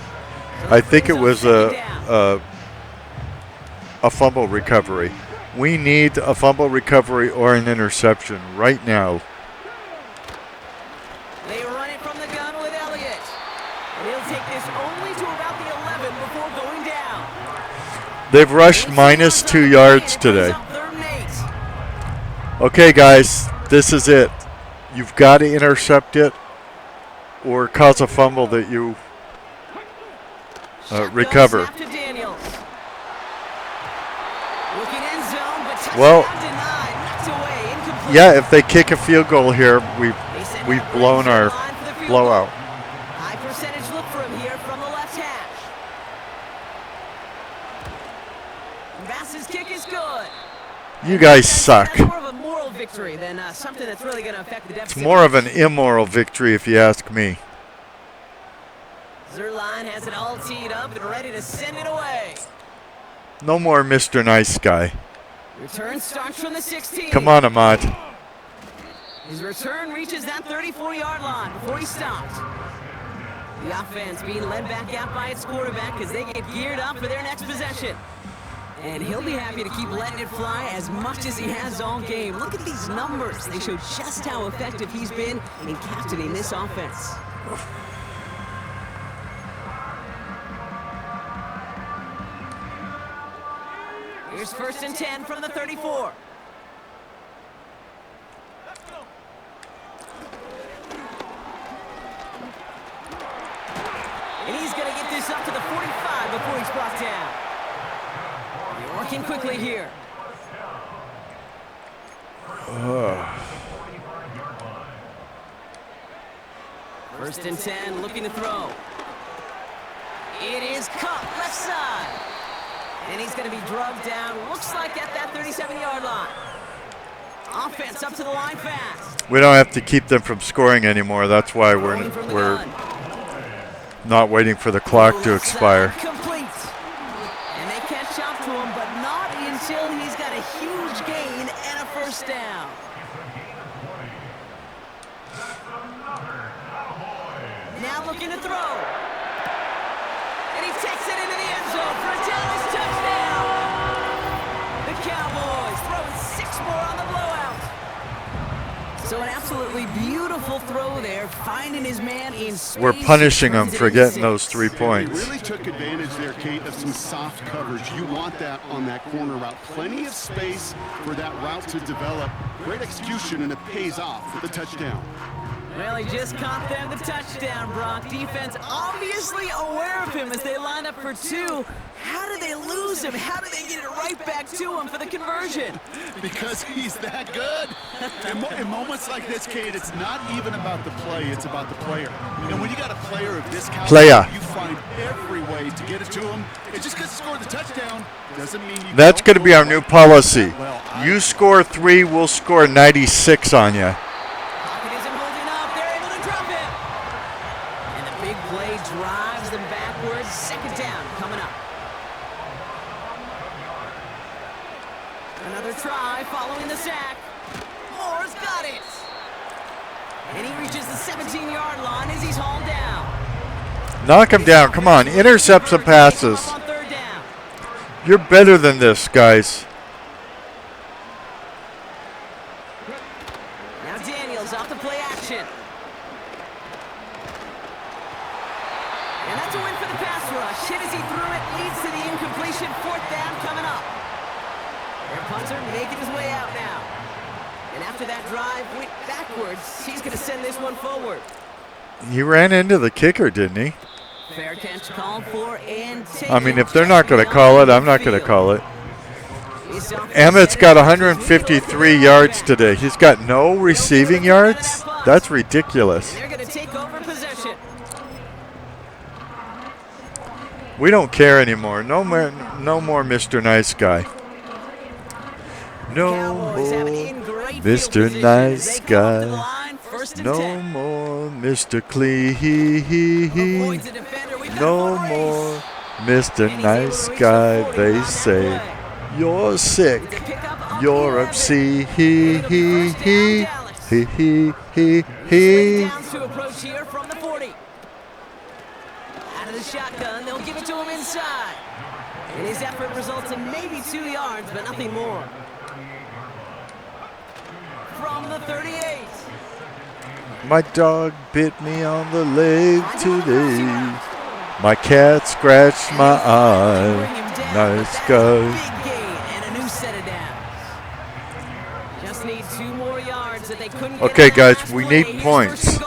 fumble recovery. We need a fumble recovery or an interception right now. They run it from the gun with Elliott. And he'll take this only to about the 11 before going down. They've rushed minus 2 yards today. Okay, guys, this is it. You've got to intercept it. or cause a fumble that you recover. Snap to Daniels. Looking end zone, but touchdown Well, denied. Knocked away. Incomplete. yeah, if they kick a field goal here, we've blown our blowout. High percentage look for him here from the left hash. Bass's kick is good. You guys suck. That's more of a moral victory than something that's really going to affect the deficit. It's more of an immoral victory, if you ask me. Zerline has it all teed up and ready to send it away. No more Mr. Nice Guy. Return starts from the 16. Come on, Ahmad. His return reaches that 34-yard line before he stops. The offense being led back out by its quarterback as they get geared up for their next possession. And he'll be happy to keep letting it fly as much as he has all game. Look at these numbers. They show just how effective he's been in captaining this offense. Here's 1st and 10 from the 34. And he's going to get this up to the 45 before he's brought down. You're working quickly here. First and 10, looking to throw. It is Cup, left side. And he's going to be drugged down, looks like at that 37-yard line. Offense up to the line fast. We don't have to keep them from scoring anymore. That's why we're not waiting for the clock to expire. Complete. And they catch up to him, but not until he's got a huge gain and a first down. Now looking to throw. And he takes it into the end zone for a Dallas touchdown. The Cowboys throwing 6 more on the blowout. So an absolutely beautiful throw there, finding his man in space. We're punishing them for getting those 3 points. They really took advantage there, Kate, of some soft coverage. You want that on that corner route. Plenty of space for that route to develop. Great execution, and it pays off with the touchdown. Well, he just caught them the touchdown, Brock. Defense obviously aware of him as they line up for 2. How do they lose him? How do they get it right back to him for the conversion? Because he's that good. In moments like this, Kate, it's not even about the play, it's about the player. And when you got a player of this caliber, you find every way to get it to him. And just because he scored the touchdown doesn't mean you That's going to be our new policy. You score 3, we'll score 96 on you. Drives them backwards. 2nd down coming up. Another try following the sack. Moore's got it. And he reaches the 17-yard line as he's hauled down. Knock him down. Come on. Intercept some passes. You're better than this, guys. Now Daniels off the play action. And that's a win for the pass rush. Hit as he threw it, leads to the incompletion. 4th down coming up. Their punter making his way out now. And after that drive went backwards, he's going to send this one forward. He ran into the kicker, didn't he? Fair catch called for and taken. I mean, if they're not going to call it, I'm not going to call it. Emmett's got 153 yards today. He's got no receiving yards? That's ridiculous. They're going to take over possession. We don't care anymore. No more Mr. Nice Guy. No more Mr. Nice Guy. No more Mr. Clean. No more Mr. Nice Guy, they say. You're sick. You're upset. He. To approach here from the 40. Out of the shotgun, they'll give it to him inside. And his effort results in maybe 2 yards, but nothing more. From the 38. My dog bit me on the leg today. My cat scratched my eye. Nice guy. Big gain and a new set of downs. Just need 2 more yards that they couldn't get. Okay, guys, we need points.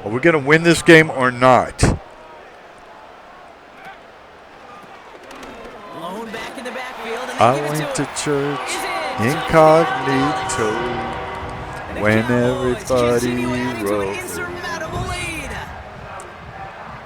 Are we going to win this game or not? Blown back in the backfield, and they I give it went to to him. church He's in. incognito when Cowboys continue everybody adding to an wrote. insurmountable lead.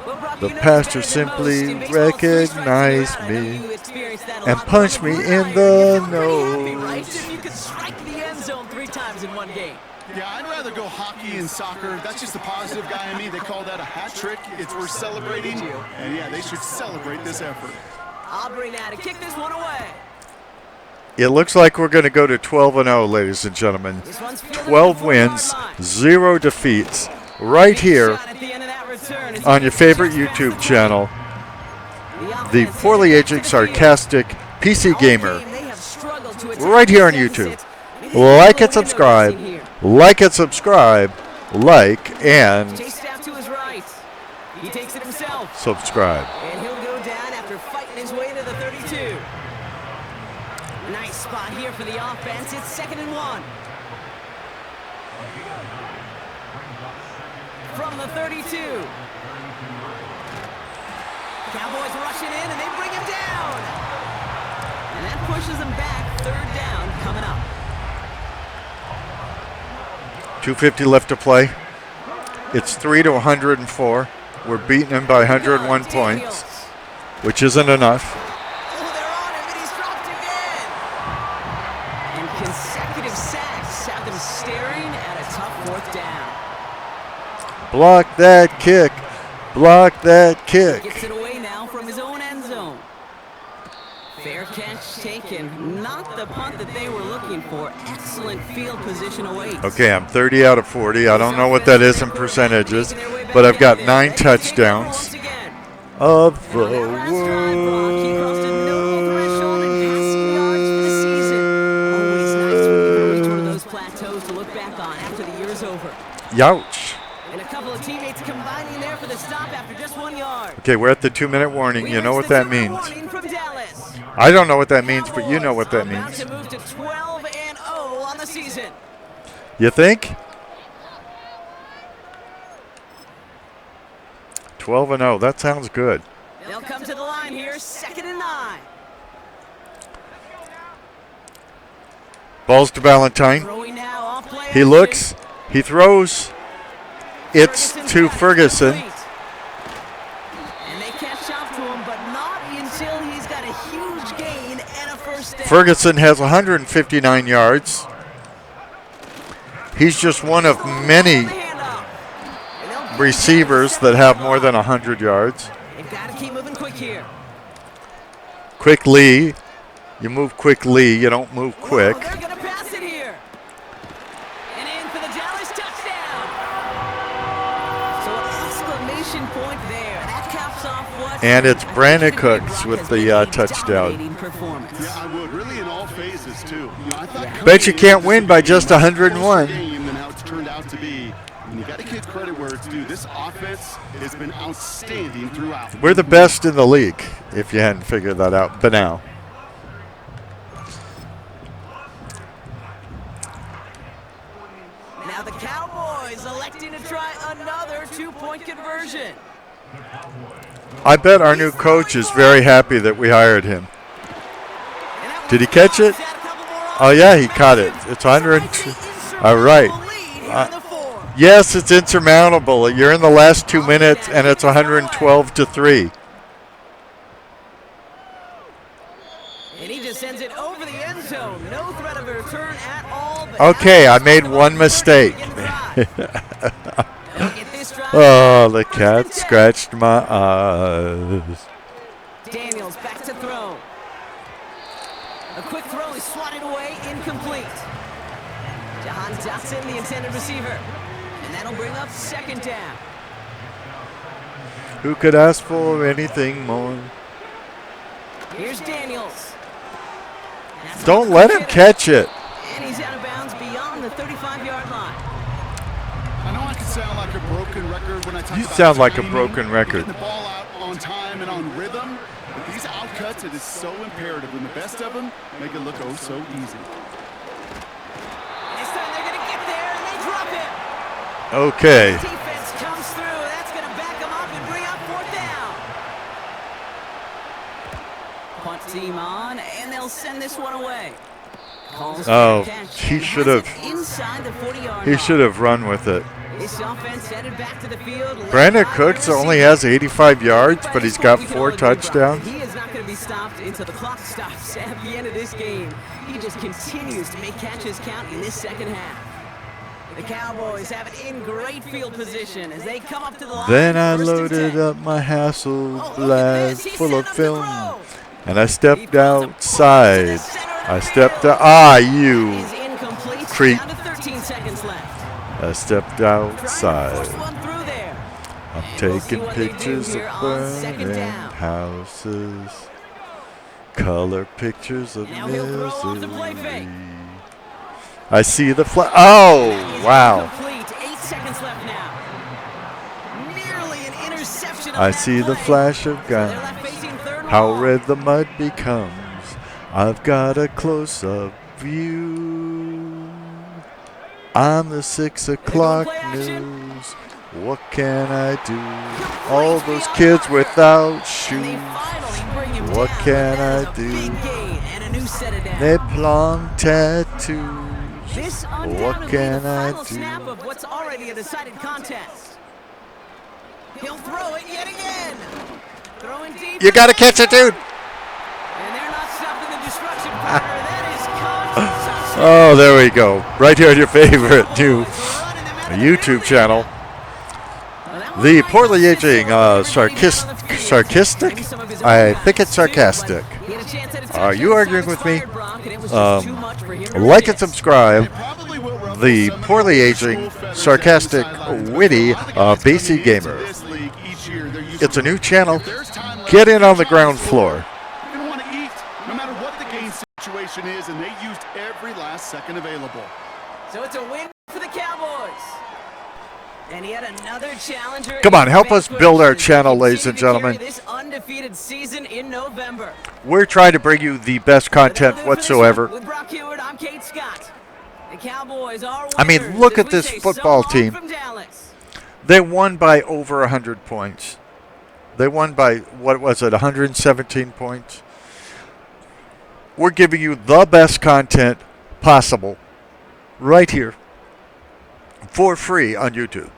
Well, Brock, The you know pastor this better than most. simply In baseball, 3 strikes and you're recognized out. I know me you experienced that a and lot. punched me But in you the felt pretty happy, right? nose. If you could strike the end zone 3 times in one game. Yeah, I'd rather go hockey and soccer. That's just the positive guy in me. They call that a hat trick. It's worth celebrating. And yeah, they should celebrate this effort. Aubrey now to kick this one away. It looks like we're going to go to 12-0, ladies and gentlemen. This one's fielded 12 at the 4-yard wins, line. 0 defeats, right Big here shot at the end of that return. It's on your favorite just past YouTube the channel, 20. the offense poorly headed back to aging the field. Sarcastic PC All Gamer. game, they have struggled to attack Right here on the YouTube. deficit. They didn't Like know and what window subscribe. was in here. Like and subscribe. Like and Chased out to his right. He takes it himself. subscribe. And he'll go down after fighting his way to the 32. Nice spot here for the offense. It's 2nd and 1. From the 32. Cowboys rushing in and they bring him down. And that pushes him back. 3rd down coming up. 2:50 left to play. It's 3-104. We're beating them by 101 points, which isn't enough. Oh, they're on him, and he's dropped again. And consecutive sacks have them staring at a tough 4th down. Block that kick. Block that kick. Gets it away now from his own end zone. Fair catch taken. Not the punt that they were looking for. Excellent field position awaits. Okay, I'm 30 out of 40. I don't know what that is in percentages, but I've got 9 touchdowns of the Youch. And a couple of teammates combining there for the stop after just 1 yard. Okay, we're at the 2-minute warning. You know what that means. Warning from Dallas. I don't know what that means, but you know what that About means. to move to 12-0 on the season. You think? 12-0. That sounds good. They'll come to the line here, 2nd and 9. Balls to Valentine. Throwing now off play He action. looks. He throws. It's to Ferguson. And they catch up to him, but not until he's got a huge gain and a 1st down. Ferguson has 159 yards. He's just one of many receivers that have more than 100 yards. They've got to keep moving quick here. Quickly. You move quickly. You don't move quick. Oh, they're going to pass it here. And in for the Dallas touchdown. So an exclamation point there. That caps off what? And it's I think Brandon the Grey Cooks Block with has the been a touchdown. dominating performance. Yeah, I would. Really in all phases, too. You know, I thought Bet you can't win by just 101. Game than how it's turned out to be. And you got to give credit where it's due. This offense has been outstanding throughout. We're the best in the league, if you hadn't figured that out by now. Now the Cowboys electing to try another 2-point conversion. I bet our new coach is very happy that we hired him. Did he catch it? Oh, yeah, he caught it. It's 102. All right. Yes, it's insurmountable. You're in the last 2 minutes, and it's 112-3. And he just sends it over the end zone. No threat of a return at all. Okay, I made one mistake. Oh, the cat scratched my eyes. Daniels back to throw. A quick throw is swatted away, incomplete. Jahan Dotson, the intended receiver. And that'll bring up 2nd down. Who could ask for anything more? Here's Daniels. Don't let him catch it. And he's out of bounds beyond the 35-yard line. I know I can sound like a broken record when I talk You about sound like a timing, broken record. getting the ball out on time and on rhythm. But these outcuts, it is so imperative. And the best of them make it look oh so easy. This time they're going to get there, and they drop it. Okay. Defense comes punt team on, and they'll send this one away. Oh, he should have. He should have run with it. This offense headed back to the field. Brandon Cooks only has 85 yards, but he's got 4 touchdowns. He is not going to be stopped until the clock stops at the end of this game. He just continues to make catches count in this second half. The Cowboys have it in great field position as they come up to the line. Then I loaded up my Hasselblad full of film, and I stepped outside. I stepped out. You creep. I stepped outside. I'm taking pictures of burning houses. Color pictures of misery. I see the flag. Oh, wow. 8 seconds left now. Nearly an interception. I see the flash of guns. How red the mud becomes. I've got a close-up view. I'm the 6 o'clock news. What can I do? All those kids without shoes. What can I do? They plum tattoos. What can I do? Snap of what's already a decided contest. He'll throw it yet again. Throwing deep. You got to catch it, dude. And they're not stopping the destruction partner. That is caught. Oh, there we go. Right here on your favorite new YouTube channel. The poorly aging Sarcastic. I think it's Sarcastic. Are you arguing with me? Like and subscribe. The poorly aging, sarcastic, witty, BC Gamer. It's a new channel. Get in on the ground floor. You're going to want to eat, no matter what the game situation is, and they used every last second available. So it's a win for the Cowboys. And yet another challenger. Come on, help us build our channel, ladies and gentlemen. This undefeated season in November. We're trying to bring you the best content whatsoever. With Brock Hewitt, I'm Kate Scott. The Cowboys are I mean, look at this football team. They won by over 100 points. They won by, what was it, 117 points? We're giving you the best content possible right here for free on YouTube.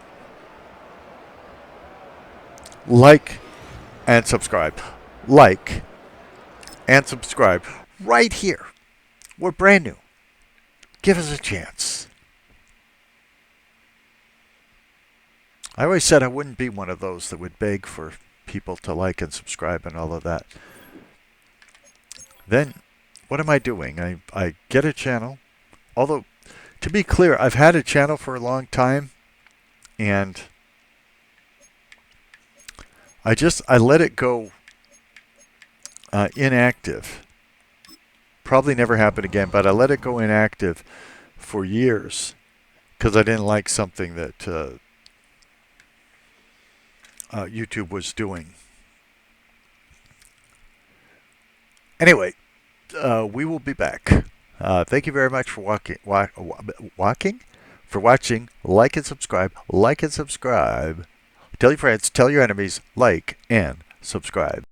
Like and subscribe. Like and subscribe right here. We're brand new. Give us a chance. I always said I wouldn't be one of those that would beg for people to like and subscribe and all of that. Then, what am I doing? I get a channel. Although, to be clear, I've had a channel for a long time, and I let it go inactive. Probably never happen again, but I let it go inactive for years because I didn't like something that YouTube was doing. Anyway, we will be back. Thank you very much for watching. Like and subscribe. Like and subscribe. Tell your friends, tell your enemies, like and subscribe.